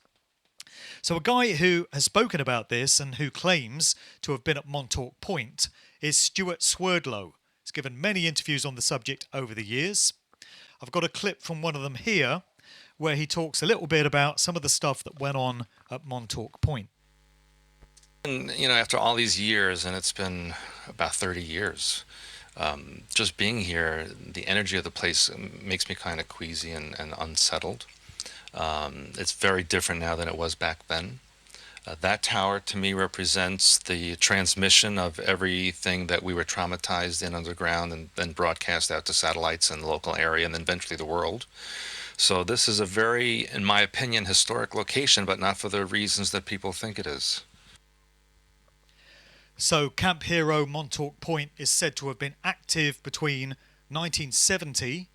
So a guy who has spoken about this and who claims to have been at Montauk Point is Stuart Swerdlow. He's given many interviews on the subject over the years. I've got a clip from one of them here where he talks a little bit about some of the stuff that went on at Montauk Point. And, you know, after all these years, and it's been about 30 years, just being here, the energy of the place makes me kind of queasy and unsettled. It's very different now than it was back then. That tower to me represents the transmission of everything that we were traumatized in underground and then broadcast out to satellites in the local area and then eventually the world. So this is a very, in my opinion, historic location, but not for the reasons that people think it is. So Camp Hero Montauk Point is said to have been active between 1970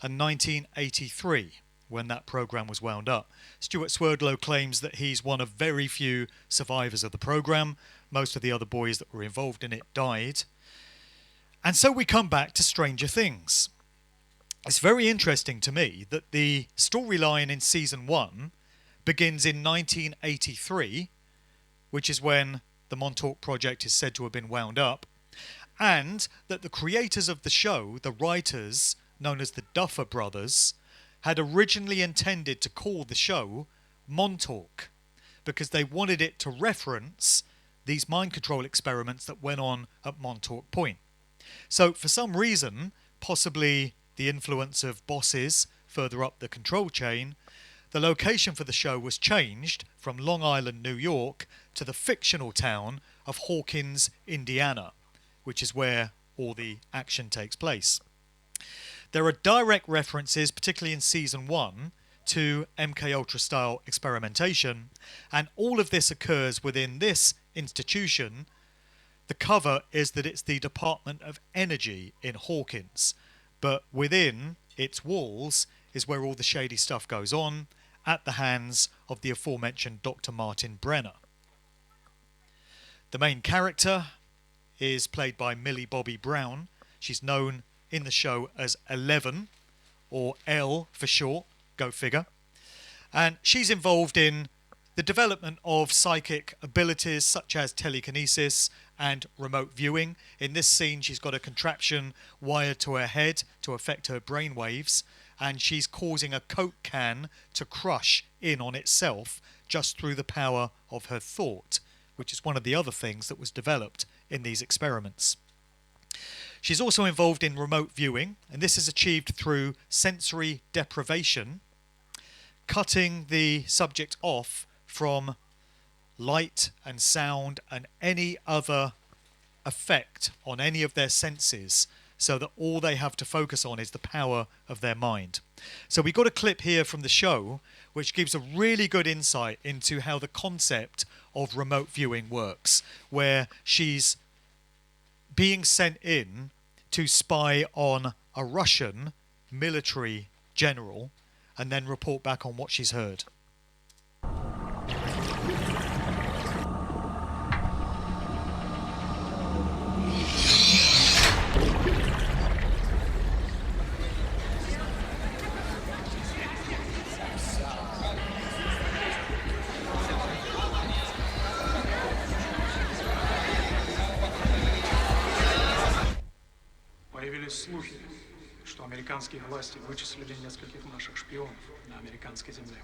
and 1983 when that program was wound up. Stuart Swerdlow claims that he's one of very few survivors of the program. Most of the other boys that were involved in it died. And so we come back to Stranger Things. It's very interesting to me that the storyline in season 1 begins in 1983, which is when the Montauk Project is said to have been wound up, and that the creators of the show, the writers, known as the Duffer Brothers, had originally intended to call the show Montauk because they wanted it to reference these mind control experiments that went on at Montauk Point. So for some reason, possibly the influence of bosses further up the control chain, the location for the show was changed from Long Island, New York, to the fictional town of Hawkins, Indiana, which is where all the action takes place. There are direct references, particularly in season 1, to MK Ultra style experimentation, and all of this occurs within this institution. The cover is that it's the Department of Energy in Hawkins, but within its walls is where all the shady stuff goes on at the hands of the aforementioned Dr. Martin Brenner. The main character is played by Millie Bobby Brown. She's known in the show as 11, or L for short, go figure. And she's involved in the development of psychic abilities such as telekinesis and remote viewing. In this scene, she's got a contraption wired to her head to affect her brainwaves, and she's causing a Coke can to crush in on itself just through the power of her thought, which is one of the other things that was developed in these experiments. She's also involved in remote viewing, and this is achieved through sensory deprivation, cutting the subject off from light and sound and any other effect on any of their senses, so that all they have to focus on is the power of their mind. So we got a clip here from the show which gives a really good insight into how the concept of remote viewing works, where she's being sent in to spy on a Russian military general and then report back on what she's heard. появились слухи, что американские власти вычислили нескольких наших шпионов на американской земле.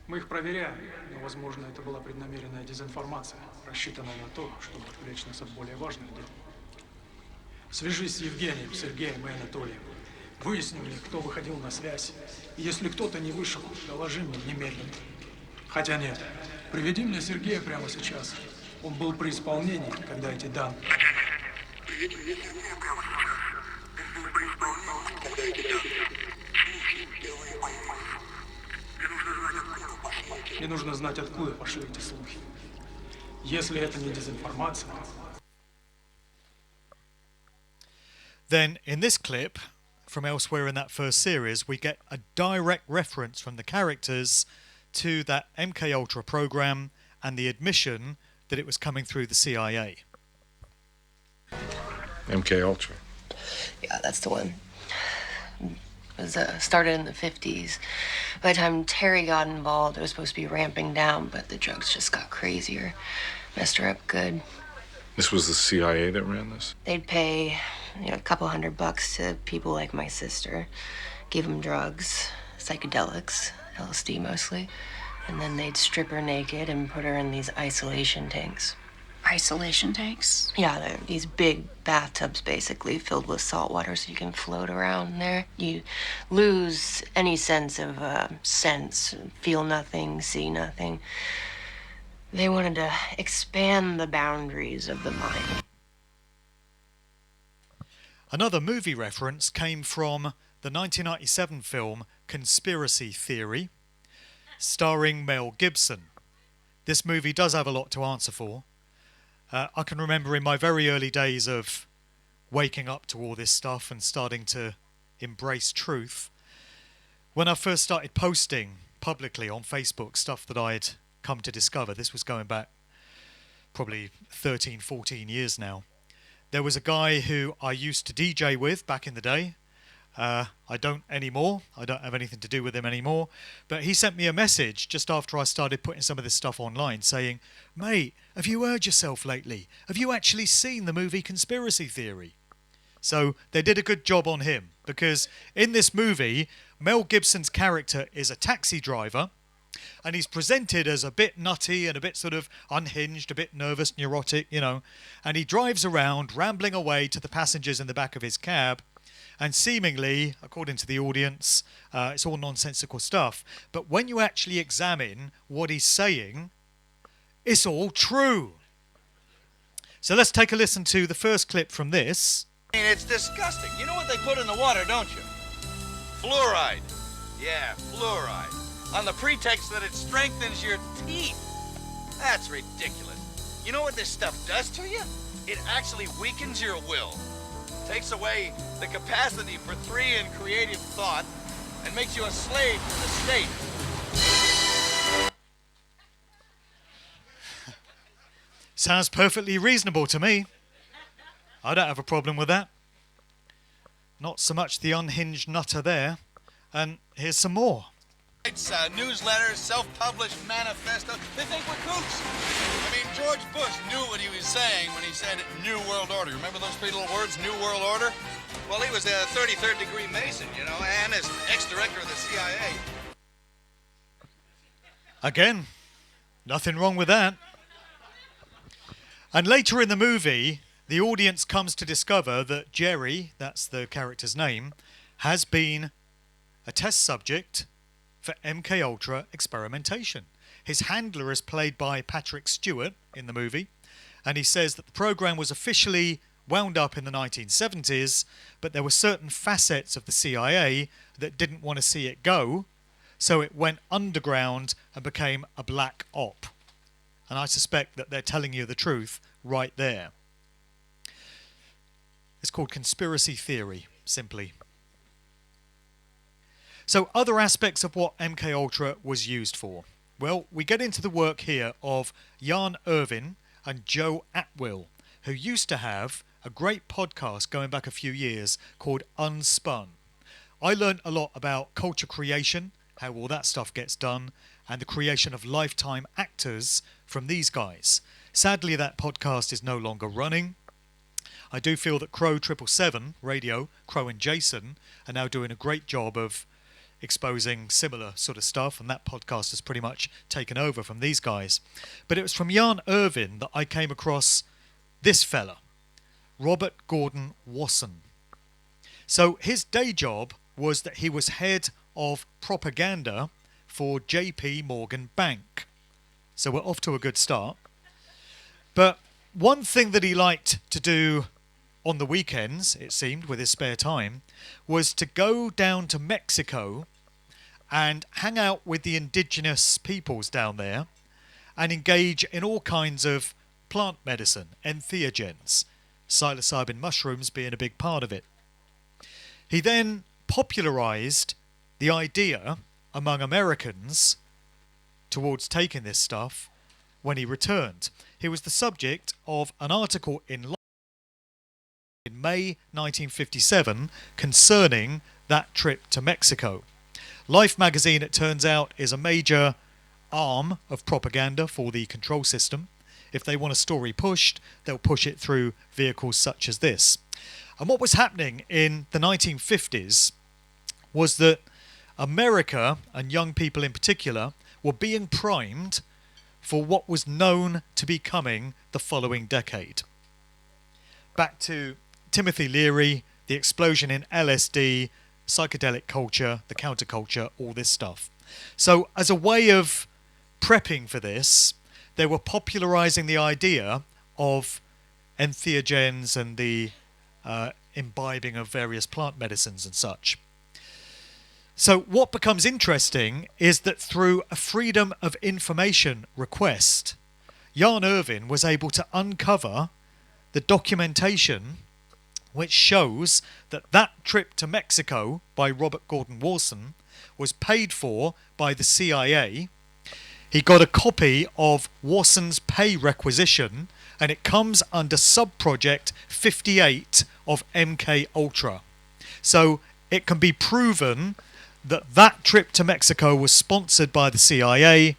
Мы их проверяли, но, возможно, это была преднамеренная дезинформация, рассчитанная на то, чтобы отвлечь нас от более важных дел. Свяжись с Евгением, Сергеем и Анатолием. Выясни у них, кто выходил на связь. И если кто-то не вышел, доложи мне немедленно. Хотя нет, приведи мне Сергея прямо сейчас. Он был при исполнении, когда эти данные... Приведи мне Сергея прямо сейчас. Он был при исполнении, когда эти данные... Мне нужно знать, откуда пошли эти слухи. Если это не дезинформация... Then, in this clip, from elsewhere in that first series, we get a direct reference from the characters to that MKUltra program and the admission that it was coming through the CIA. MKUltra. Yeah, that's the one. It was started in the 50s. By the time Terry got involved, it was supposed to be ramping down, but the drugs just got crazier. Messed her up good. This was the CIA that ran this? They'd pay, a couple $100 to people like my sister, give them drugs, psychedelics, LSD mostly, and then they'd strip her naked and put her in these isolation tanks. Isolation tanks? Yeah, they're these big bathtubs basically filled with salt water so you can float around there. You lose any sense of sense, feel nothing, see nothing. They wanted to expand the boundaries of the mind. Another movie reference came from the 1997 film Conspiracy Theory, starring Mel Gibson. This movie does have a lot to answer for. I can remember in my very early days of waking up to all this stuff and starting to embrace truth, when I first started posting publicly on Facebook stuff that I'd come to discover, this was going back probably 13, 14 years now, there was a guy who I used to DJ with back in the day. I don't anymore. I don't have anything to do with him anymore. But he sent me a message just after I started putting some of this stuff online saying, "Mate, have you heard yourself lately? Have you actually seen the movie Conspiracy Theory?" So they did a good job on him, because in this movie, Mel Gibson's character is a taxi driver, and he's presented as a bit nutty and a bit sort of unhinged, a bit nervous, neurotic, and he drives around rambling away to the passengers in the back of his cab. And seemingly, according to the audience, it's all nonsensical stuff. But when you actually examine what he's saying, it's all true. So let's take a listen to the first clip from this. I mean, it's disgusting. You know what they put in the water, don't you? Fluoride. Yeah, fluoride. On the pretext that it strengthens your teeth. That's ridiculous. You know what this stuff does to you? It actually weakens your will. Takes away the capacity for free and creative thought and makes you a slave to the state. Sounds perfectly reasonable to me. I don't have a problem with that. Not so much the unhinged nutter there. And here's some more. It's newsletters, self-published manifesto. They think we're kooks. I mean, George Bush knew what he was saying when he said New World Order. Remember those three little words, New World Order? Well, he was a 33rd degree Mason, and as ex-director of the CIA. Again, nothing wrong with that. And later in the movie, the audience comes to discover that Jerry, that's the character's name, has been a test subject for MKUltra experimentation. His handler is played by Patrick Stewart in the movie, and he says that the program was officially wound up in the 1970s, but there were certain facets of the CIA that didn't want to see it go, so it went underground and became a black op. And I suspect that they're telling you the truth right there. It's called conspiracy theory, simply. So other aspects of what MKUltra was used for. Well, we get into the work here of Jan Irvin and Joe Atwill, who used to have a great podcast going back a few years called Unspun. I learned a lot about culture creation, how all that stuff gets done, and the creation of lifetime actors from these guys. Sadly, that podcast is no longer running. I do feel that Crow 777 Radio, Crow and Jason, are now doing a great job of exposing similar sort of stuff, and that podcast has pretty much taken over from these guys. But it was from Jan Irvin that I came across this fella, Robert Gordon Wasson. So his day job was that he was head of propaganda for JP Morgan Bank. So we're off to a good start. But one thing that he liked to do on the weekends, it seemed, with his spare time, was to go down to Mexico and hang out with the indigenous peoples down there and engage in all kinds of plant medicine, entheogens, psilocybin mushrooms being a big part of it. He then popularized the idea among Americans towards taking this stuff when he returned. He was the subject of an article in May 1957 concerning that trip to Mexico. Life magazine, it turns out, is a major arm of propaganda for the control system. If they want a story pushed, they'll push it through vehicles such as this. And what was happening in the 1950s was that America, and young people in particular, were being primed for what was known to be coming the following decade. Back to Timothy Leary, the explosion in LSD, psychedelic culture, the counterculture, all this stuff. So as a way of prepping for this, they were popularizing the idea of entheogens and the imbibing of various plant medicines and such. So what becomes interesting is that through a Freedom of Information request, Jan Irvin was able to uncover the documentation which shows that that trip to Mexico by Robert Gordon Wasson was paid for by the CIA. He got a copy of Wasson's pay requisition, and it comes under Subproject 58 of MK Ultra. So it can be proven that that trip to Mexico was sponsored by the CIA,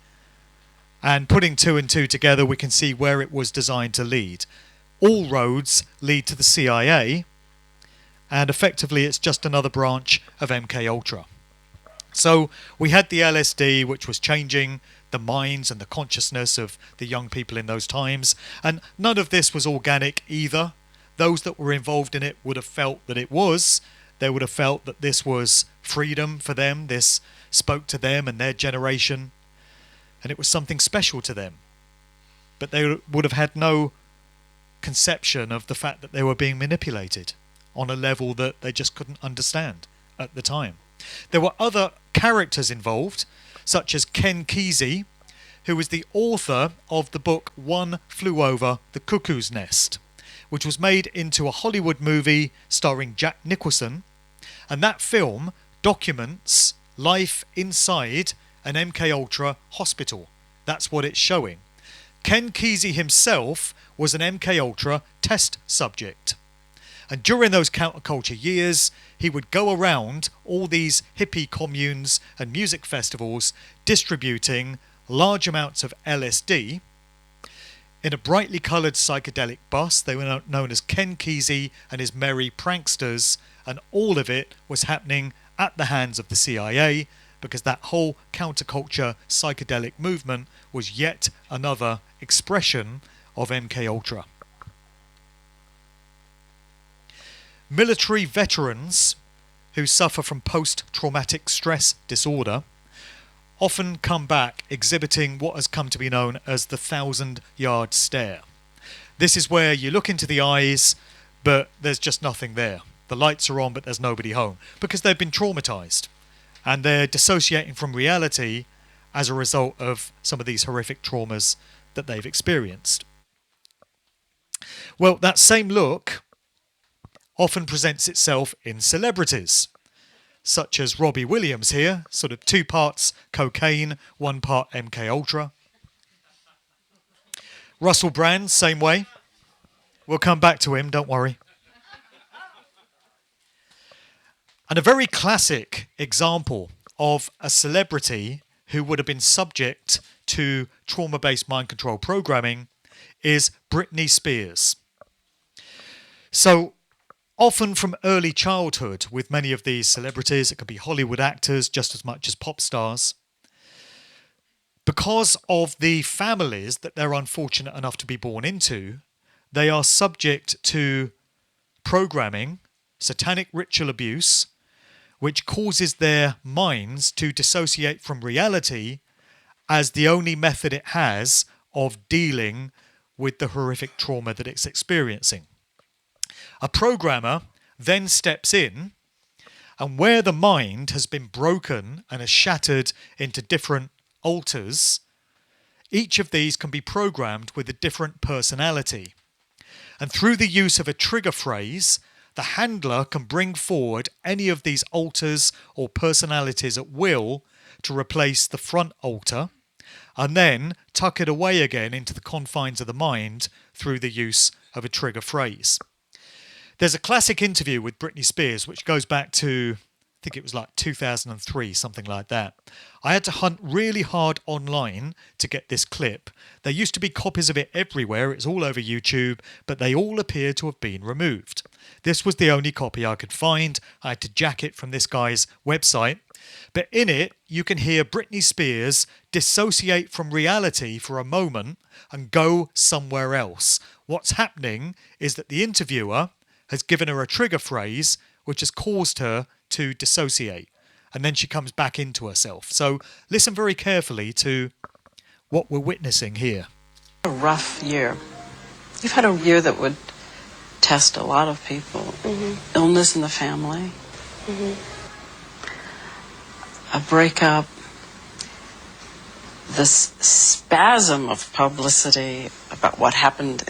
and putting two and two together, we can see where it was designed to lead. All roads lead to the CIA, and effectively it's just another branch of MK Ultra. So we had the LSD, which was changing the minds and the consciousness of the young people in those times, and none of this was organic either. Those that were involved in it would have felt that it was. They would have felt that this was freedom for them, this spoke to them and their generation, and it was something special to them. But they would have had no conception of the fact that they were being manipulated on a level that they just couldn't understand at the time. There were other characters involved, such as Ken Kesey, who was the author of the book One Flew Over the Cuckoo's Nest, which was made into a Hollywood movie starring Jack Nicholson, and that film documents life inside an MK Ultra hospital. That's what it's showing. Ken Kesey himself was an MK Ultra test subject. And during those counterculture years, he would go around all these hippie communes and music festivals distributing large amounts of LSD in a brightly coloured psychedelic bus. They were known as Ken Kesey and his Merry Pranksters, and all of it was happening at the hands of the CIA, because that whole counterculture psychedelic movement was yet another expression of MK Ultra. Military veterans who suffer from post-traumatic stress disorder often come back exhibiting what has come to be known as the 1,000-yard stare. This is where you look into the eyes, but there's just nothing there. The lights are on, but there's nobody home, because they've been traumatized, and they're dissociating from reality as a result of some of these horrific traumas that they've experienced. Well, that same look often presents itself in celebrities, such as Robbie Williams here, sort of 2 parts cocaine, 1 part MK Ultra. Russell Brand, same way. We'll come back to him, don't worry. And a very classic example of a celebrity who would have been subject to trauma-based mind control programming is Britney Spears. So often from early childhood, with many of these celebrities, it could be Hollywood actors just as much as pop stars, because of the families that they're unfortunate enough to be born into, they are subject to programming, satanic ritual abuse, which causes their minds to dissociate from reality as the only method it has of dealing with the horrific trauma that it's experiencing. A programmer then steps in, and where the mind has been broken and is shattered into different alters, each of these can be programmed with a different personality. And through the use of a trigger phrase, the handler can bring forward any of these alters or personalities at will to replace the front alter, and then tuck it away again into the confines of the mind through the use of a trigger phrase. There's a classic interview with Britney Spears, which goes back to, I think it was like 2003, something like that. I had to hunt really hard online to get this clip. There used to be copies of it everywhere. It's all over YouTube, but they all appear to have been removed. This was the only copy I could find. I had to jack it from this guy's website. But in it, you can hear Britney Spears dissociate from reality for a moment and go somewhere else. What's happening is that the interviewer has given her a trigger phrase which has caused her to dissociate, and then she comes back into herself. So listen very carefully to what we're witnessing here. A rough year. You've had a year that would test a lot of people. Mm-hmm. Illness in the family. Mm-hmm. A breakup. This spasm of publicity about what happened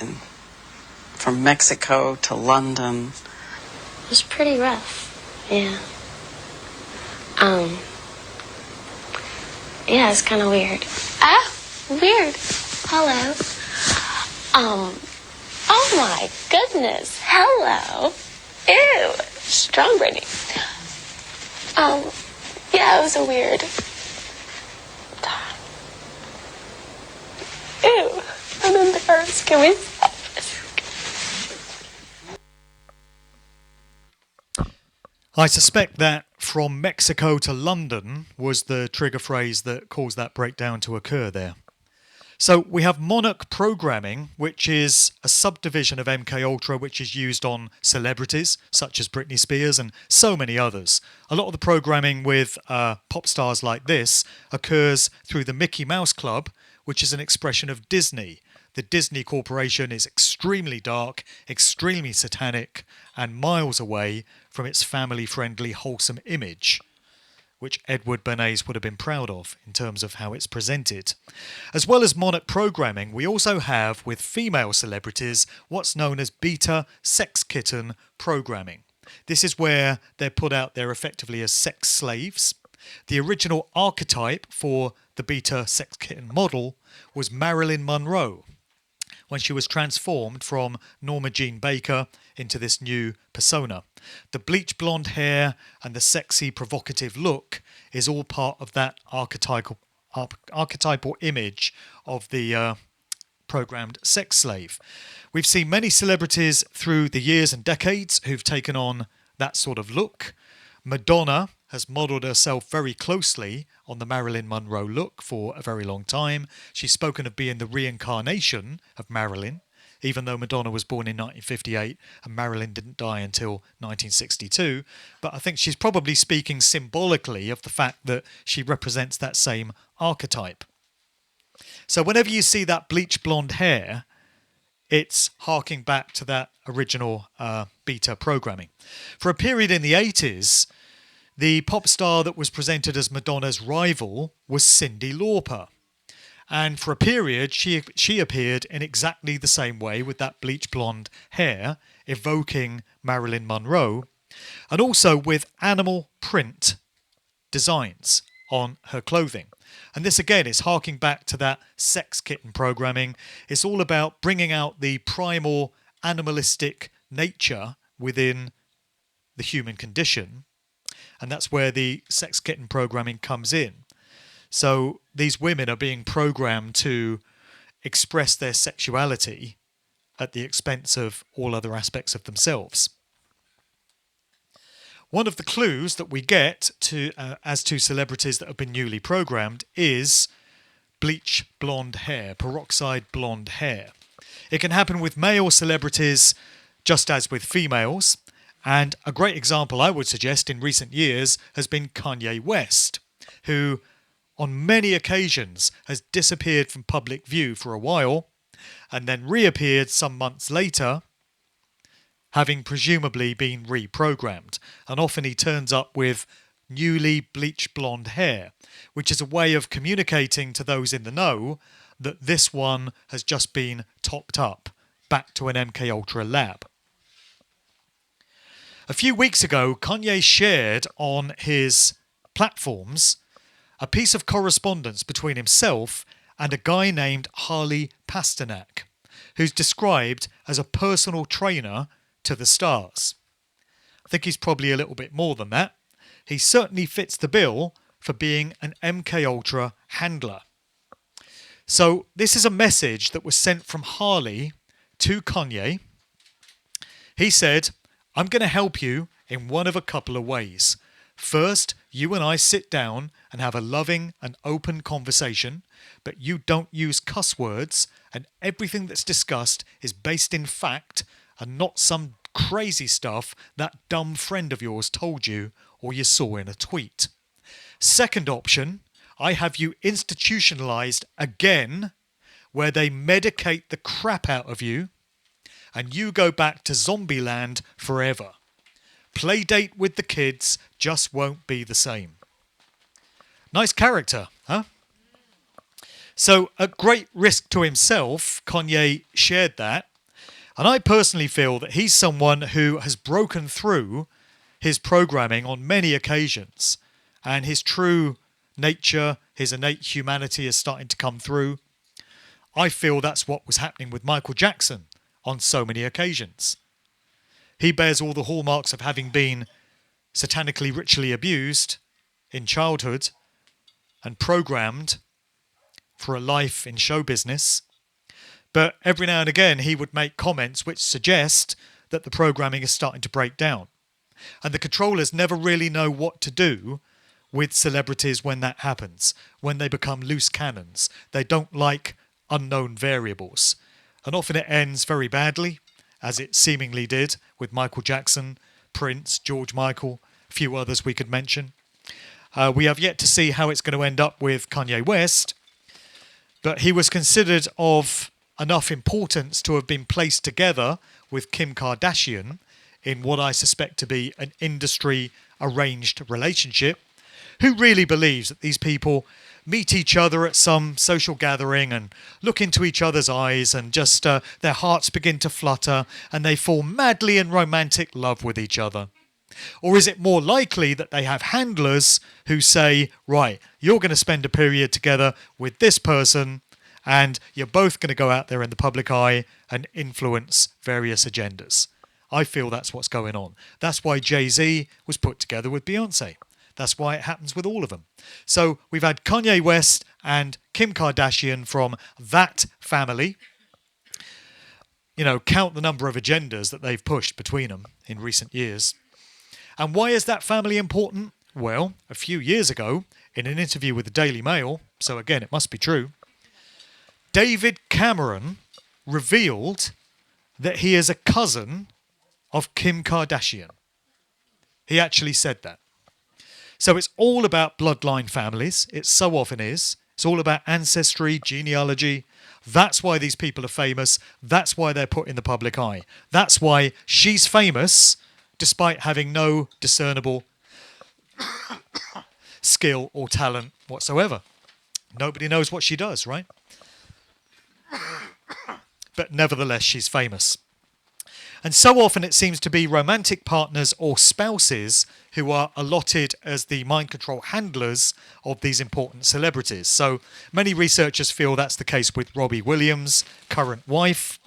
from Mexico to London. It was pretty rough. Yeah. Yeah, it's kind of weird. Ah, weird. Hello. Oh my goodness. Hello. Ew. Strong Brittany. Yeah, it was a weird time. Ew. I'm embarrassed. Can we stop this? I suspect that from Mexico to London was the trigger phrase that caused that breakdown to occur there. So we have monarch programming, which is a subdivision of MKUltra, which is used on celebrities such as Britney Spears and so many others. A lot of the programming with pop stars like this occurs through the Mickey Mouse Club, which is an expression of Disney. The Disney Corporation is extremely dark, extremely satanic, and miles away from its family-friendly, wholesome image, which Edward Bernays would have been proud of in terms of how it's presented. As well as monarch programming, we also have, with female celebrities, what's known as beta sex kitten programming. This is where they're put out there effectively as sex slaves. The original archetype for the beta sex kitten model was Marilyn Monroe, when she was transformed from Norma Jean Baker into this new persona. The bleach blonde hair and the sexy, provocative look is all part of that archetypal image of the programmed sex slave. We've seen many celebrities through the years and decades who've taken on that sort of look. Madonna has modelled herself very closely on the Marilyn Monroe look for a very long time. She's spoken of being the reincarnation of Marilyn, even though Madonna was born in 1958 and Marilyn didn't die until 1962. But I think she's probably speaking symbolically of the fact that she represents that same archetype. So whenever you see that bleach blonde hair, it's harking back to that original beta programming. For a period in the 80s, the pop star that was presented as Madonna's rival was Cyndi Lauper. And for a period, she appeared in exactly the same way with that bleach blonde hair, evoking Marilyn Monroe, and also with animal print designs on her clothing. And this again is harking back to that sex kitten programming. It's all about bringing out the primal animalistic nature within the human condition. And that's where the sex kitten programming comes in. So these women are being programmed to express their sexuality at the expense of all other aspects of themselves. One of the clues that we get to as to celebrities that have been newly programmed is bleach blonde hair, peroxide blonde hair. It can happen with male celebrities just as with females, and a great example I would suggest in recent years has been Kanye West, who on many occasions has disappeared from public view for a while and then reappeared some months later, having presumably been reprogrammed. And often he turns up with newly bleached blonde hair, which is a way of communicating to those in the know that this one has just been topped up back to an MKUltra lab. A few weeks ago, Kanye shared on his platforms a piece of correspondence between himself and a guy named Harley Pasternak, who's described as a personal trainer to the stars. I think he's probably a little bit more than that. He certainly fits the bill for being an MKUltra handler. So this is a message that was sent from Harley to Kanye. He said, "I'm going to help you in one of a couple of ways. First, you and I sit down and have a loving and open conversation, but you don't use cuss words, and everything that's discussed is based in fact and not some crazy stuff that dumb friend of yours told you or you saw in a tweet. Second option, I have you institutionalized again, where they medicate the crap out of you and you go back to zombie land forever. Play date with the kids just won't be the same." Nice character, huh? So at great risk to himself, Kanye shared that. And I personally feel that he's someone who has broken through his programming on many occasions, and his true nature, his innate humanity is starting to come through. I feel that's what was happening with Michael Jackson on so many occasions. He bears all the hallmarks of having been satanically ritually abused in childhood and programmed for a life in show business. But every now and again he would make comments which suggest that the programming is starting to break down. And the controllers never really know what to do with celebrities when that happens, when they become loose cannons. They don't like unknown variables. And often it ends very badly, as it seemingly did with Michael Jackson, Prince, George Michael, a few others we could mention. We have yet to see how it's going to end up with Kanye West, but he was considered of enough importance to have been placed together with Kim Kardashian in what I suspect to be an industry-arranged relationship. Who really believes that these people meet each other at some social gathering and look into each other's eyes and just their hearts begin to flutter and they fall madly in romantic love with each other? Or is it more likely that they have handlers who say, right, you're going to spend a period together with this person and you're both going to go out there in the public eye and influence various agendas? I feel that's what's going on. That's why Jay-Z was put together with Beyonce. That's why it happens with all of them. So we've had Kanye West and Kim Kardashian from that family. You know, count the number of agendas that they've pushed between them in recent years. And why is that family important? Well, a few years ago, in an interview with the Daily Mail, so again, it must be true, David Cameron revealed that he is a cousin of Kim Kardashian. He actually said that. So it's all about bloodline families. It so often is. It's all about ancestry, genealogy. That's why these people are famous. That's why they're put in the public eye. That's why she's famous despite having no discernible skill or talent whatsoever. Nobody knows what she does, right? But nevertheless, she's famous. And so often it seems to be romantic partners or spouses who are allotted as the mind control handlers of these important celebrities. So many researchers feel that's the case with Robbie Williams' current wife.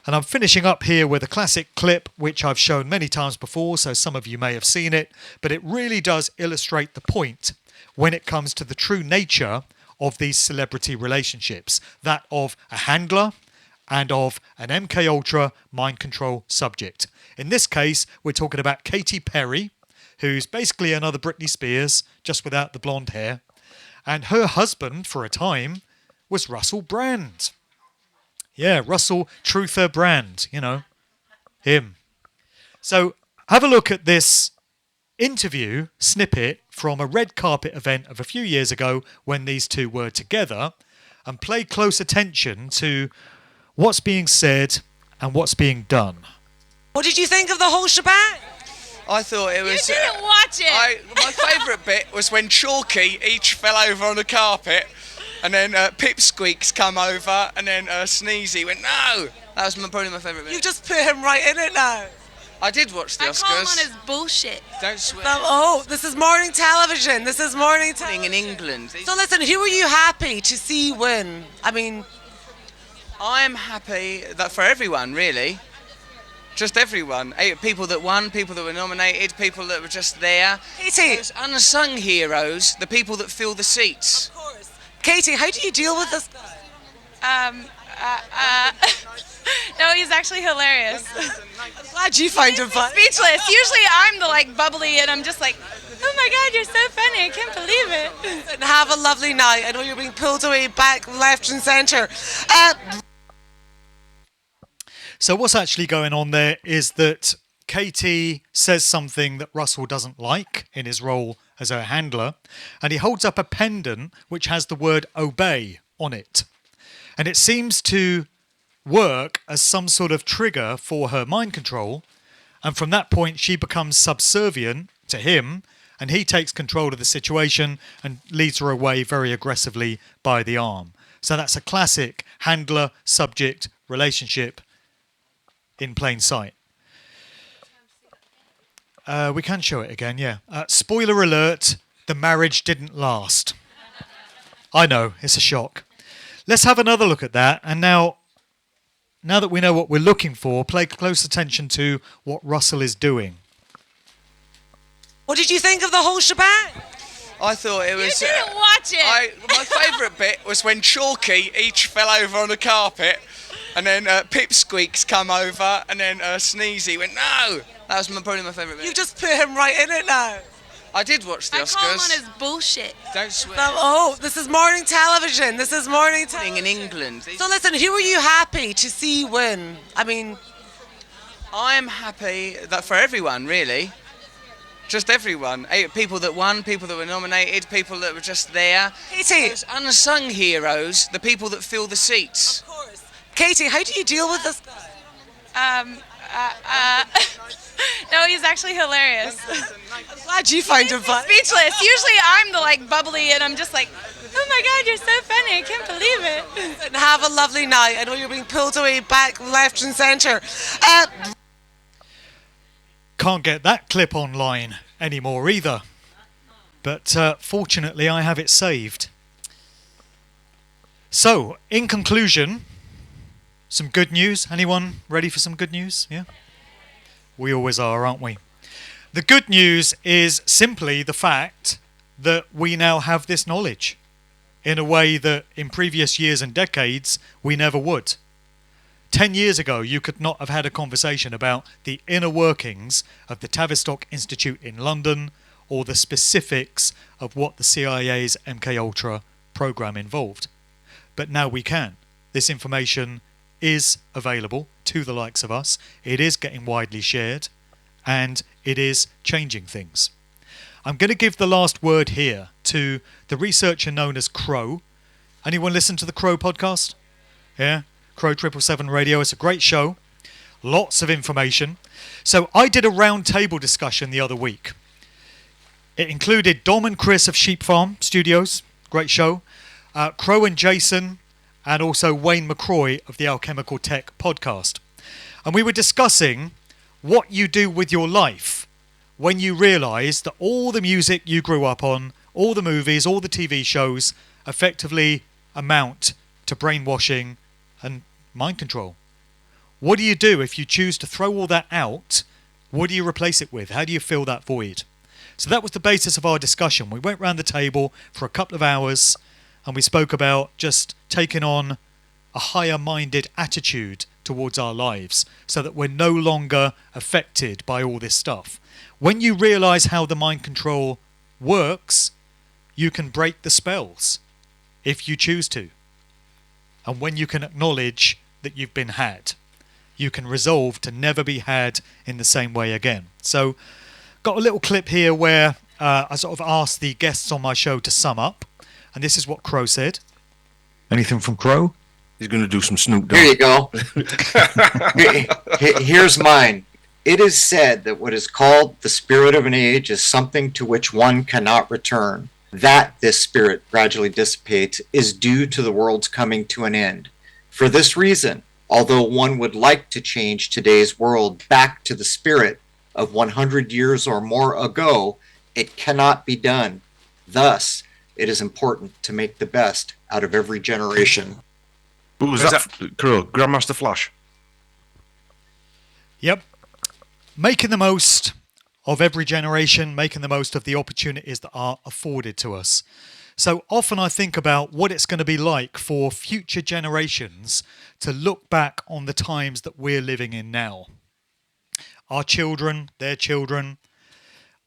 And I'm finishing up here with a classic clip which I've shown many times before, so some of you may have seen it, but it really does illustrate the point when it comes to the true nature of these celebrity relationships, that of a handler and of an MK mind control subject. In this case, we're talking about Katy Perry, who's basically another Britney Spears, just without the blonde hair. And her husband, for a time, was Russell Brand. Yeah, Russell Truther Brand, him. So have a look at this interview snippet from a red carpet event of a few years ago when these two were together, and play close attention to what's being said and what's being done. What did you think of the whole shebang? I thought it was... You didn't watch it! My favourite bit was when Chalky each fell over on the carpet, and then Pipsqueaks come over, and then Sneezy went, no! That was probably my favourite bit. You just put him right in it now. I did watch the Oscars. I call him on his bullshit. Don't swear. This is morning television. This is morning television. In England. So listen, who are you happy to see win? I mean... I'm happy that for everyone, really. Just everyone. People that won, people that were nominated, people that were just there. Katie! Those unsung heroes, the people that fill the seats. Of course. Katie, how do you deal with this guy? No, he's actually hilarious. I'm glad you find him funny. Speechless. Usually I'm the bubbly and I'm just like, oh my God, you're so funny. I can't believe it. And have a lovely night. I know you're being pulled away back, left and centre. So what's actually going on there is that Katie says something that Russell doesn't like in his role as her handler, and he holds up a pendant which has the word obey on it. And it seems to work as some sort of trigger for her mind control, and from that point she becomes subservient to him, and he takes control of the situation and leads her away very aggressively by the arm. So that's a classic handler-subject relationship in plain sight. We can show it again, yeah. Spoiler alert, the marriage didn't last. I know, it's a shock. Let's have another look at that, and now that we know what we're looking for, pay close attention to what Russell is doing. What did you think of the whole shebang? I thought it was... You didn't watch it! My favourite bit was when Chalky each fell over on the carpet, and then Pipsqueaks come over, and then Sneezy went, no! That was probably my favourite bit. You just put him right in it now. I did watch the Oscars. I call him on his bullshit. Don't swear. This is morning television. This is morning television. In England. So listen, who are you happy to see win? I mean... I'm happy that for everyone, really. Just everyone. People that won, people that were nominated, people that were just there. Katie! Those unsung heroes, the people that fill the seats. Of course. Katie, how do you deal with this guy? No, he's actually hilarious. I'm glad you find him funny. Speechless. Usually I'm the bubbly and I'm just like, oh my God, you're so funny. I can't believe it. And have a lovely night. I know you're being pulled away back, left and centre. Can't get that clip online anymore either. But fortunately I have it saved. So, in conclusion, some good news. Anyone ready for some good news? Yeah? We always are, aren't we? The good news is simply the fact that we now have this knowledge in a way that in previous years and decades we never would. 10 years ago, you could not have had a conversation about the inner workings of the Tavistock Institute in London or the specifics of what the CIA's MKUltra program involved. But now we can. This information is available to the likes of us. It is getting widely shared, and it is changing things. I'm going to give the last word here to the researcher known as Crow. Anyone listen to the Crow podcast? Yeah? Crow 777 Radio. It's a great show. Lots of information. So I did a round table discussion the other week. It included Dom and Chris of Sheep Farm Studios. Great show. Crow and Jason, and also Wayne McCroy of the Alchemical Tech podcast. And we were discussing what you do with your life when you realise that all the music you grew up on, all the movies, all the TV shows, effectively amount to brainwashing and mind control. What do you do if you choose to throw all that out? What do you replace it with? How do you fill that void? So that was the basis of our discussion. We went round the table for a couple of hours and we spoke about just taking on a higher-minded attitude towards our lives so that we're no longer affected by all this stuff. When you realise how the mind control works, you can break the spells if you choose to. And when you can acknowledge that you've been had, you can resolve to never be had in the same way again. So, got a little clip here where I sort of asked the guests on my show to sum up, and this is what Crow said. Anything from Crow? He's going to do some Snoop Dogg. Here you go. Here's mine. It is said that what is called the spirit of an age is something to which one cannot return. That this spirit gradually dissipates is due to the world's coming to an end. For this reason, although one would like to change today's world back to the spirit of 100 years or more ago, it cannot be done. Thus, it is important to make the best out of every generation. Who was that? Crow, Grandmaster Flash. Yep. Making the most of every generation, making the most of the opportunities that are afforded to us. So often I think about what it's going to be like for future generations to look back on the times that we're living in now. Our children, their children,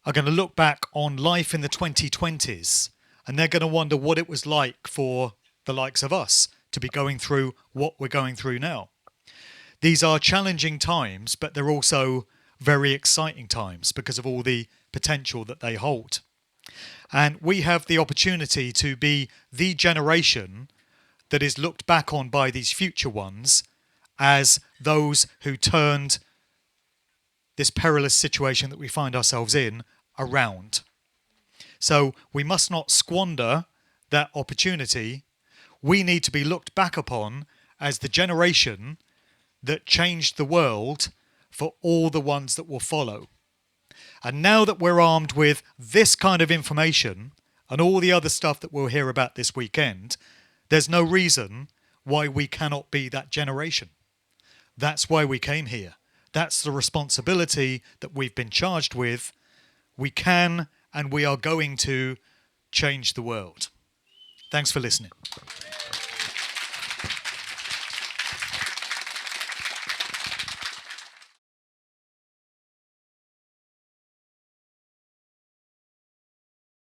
are going to look back on life in the 2020s, and they're going to wonder what it was like for the likes of us to be going through what we're going through now. These are challenging times, but they're also very exciting times because of all the potential that they hold. And we have the opportunity to be the generation that is looked back on by these future ones as those who turned this perilous situation that we find ourselves in around. So we must not squander that opportunity. We need to be looked back upon as the generation that changed the world for all the ones that will follow. And now that we're armed with this kind of information and all the other stuff that we'll hear about this weekend, there's no reason why we cannot be that generation. That's why we came here. That's the responsibility that we've been charged with. We can and we are going to change the world. Thanks for listening.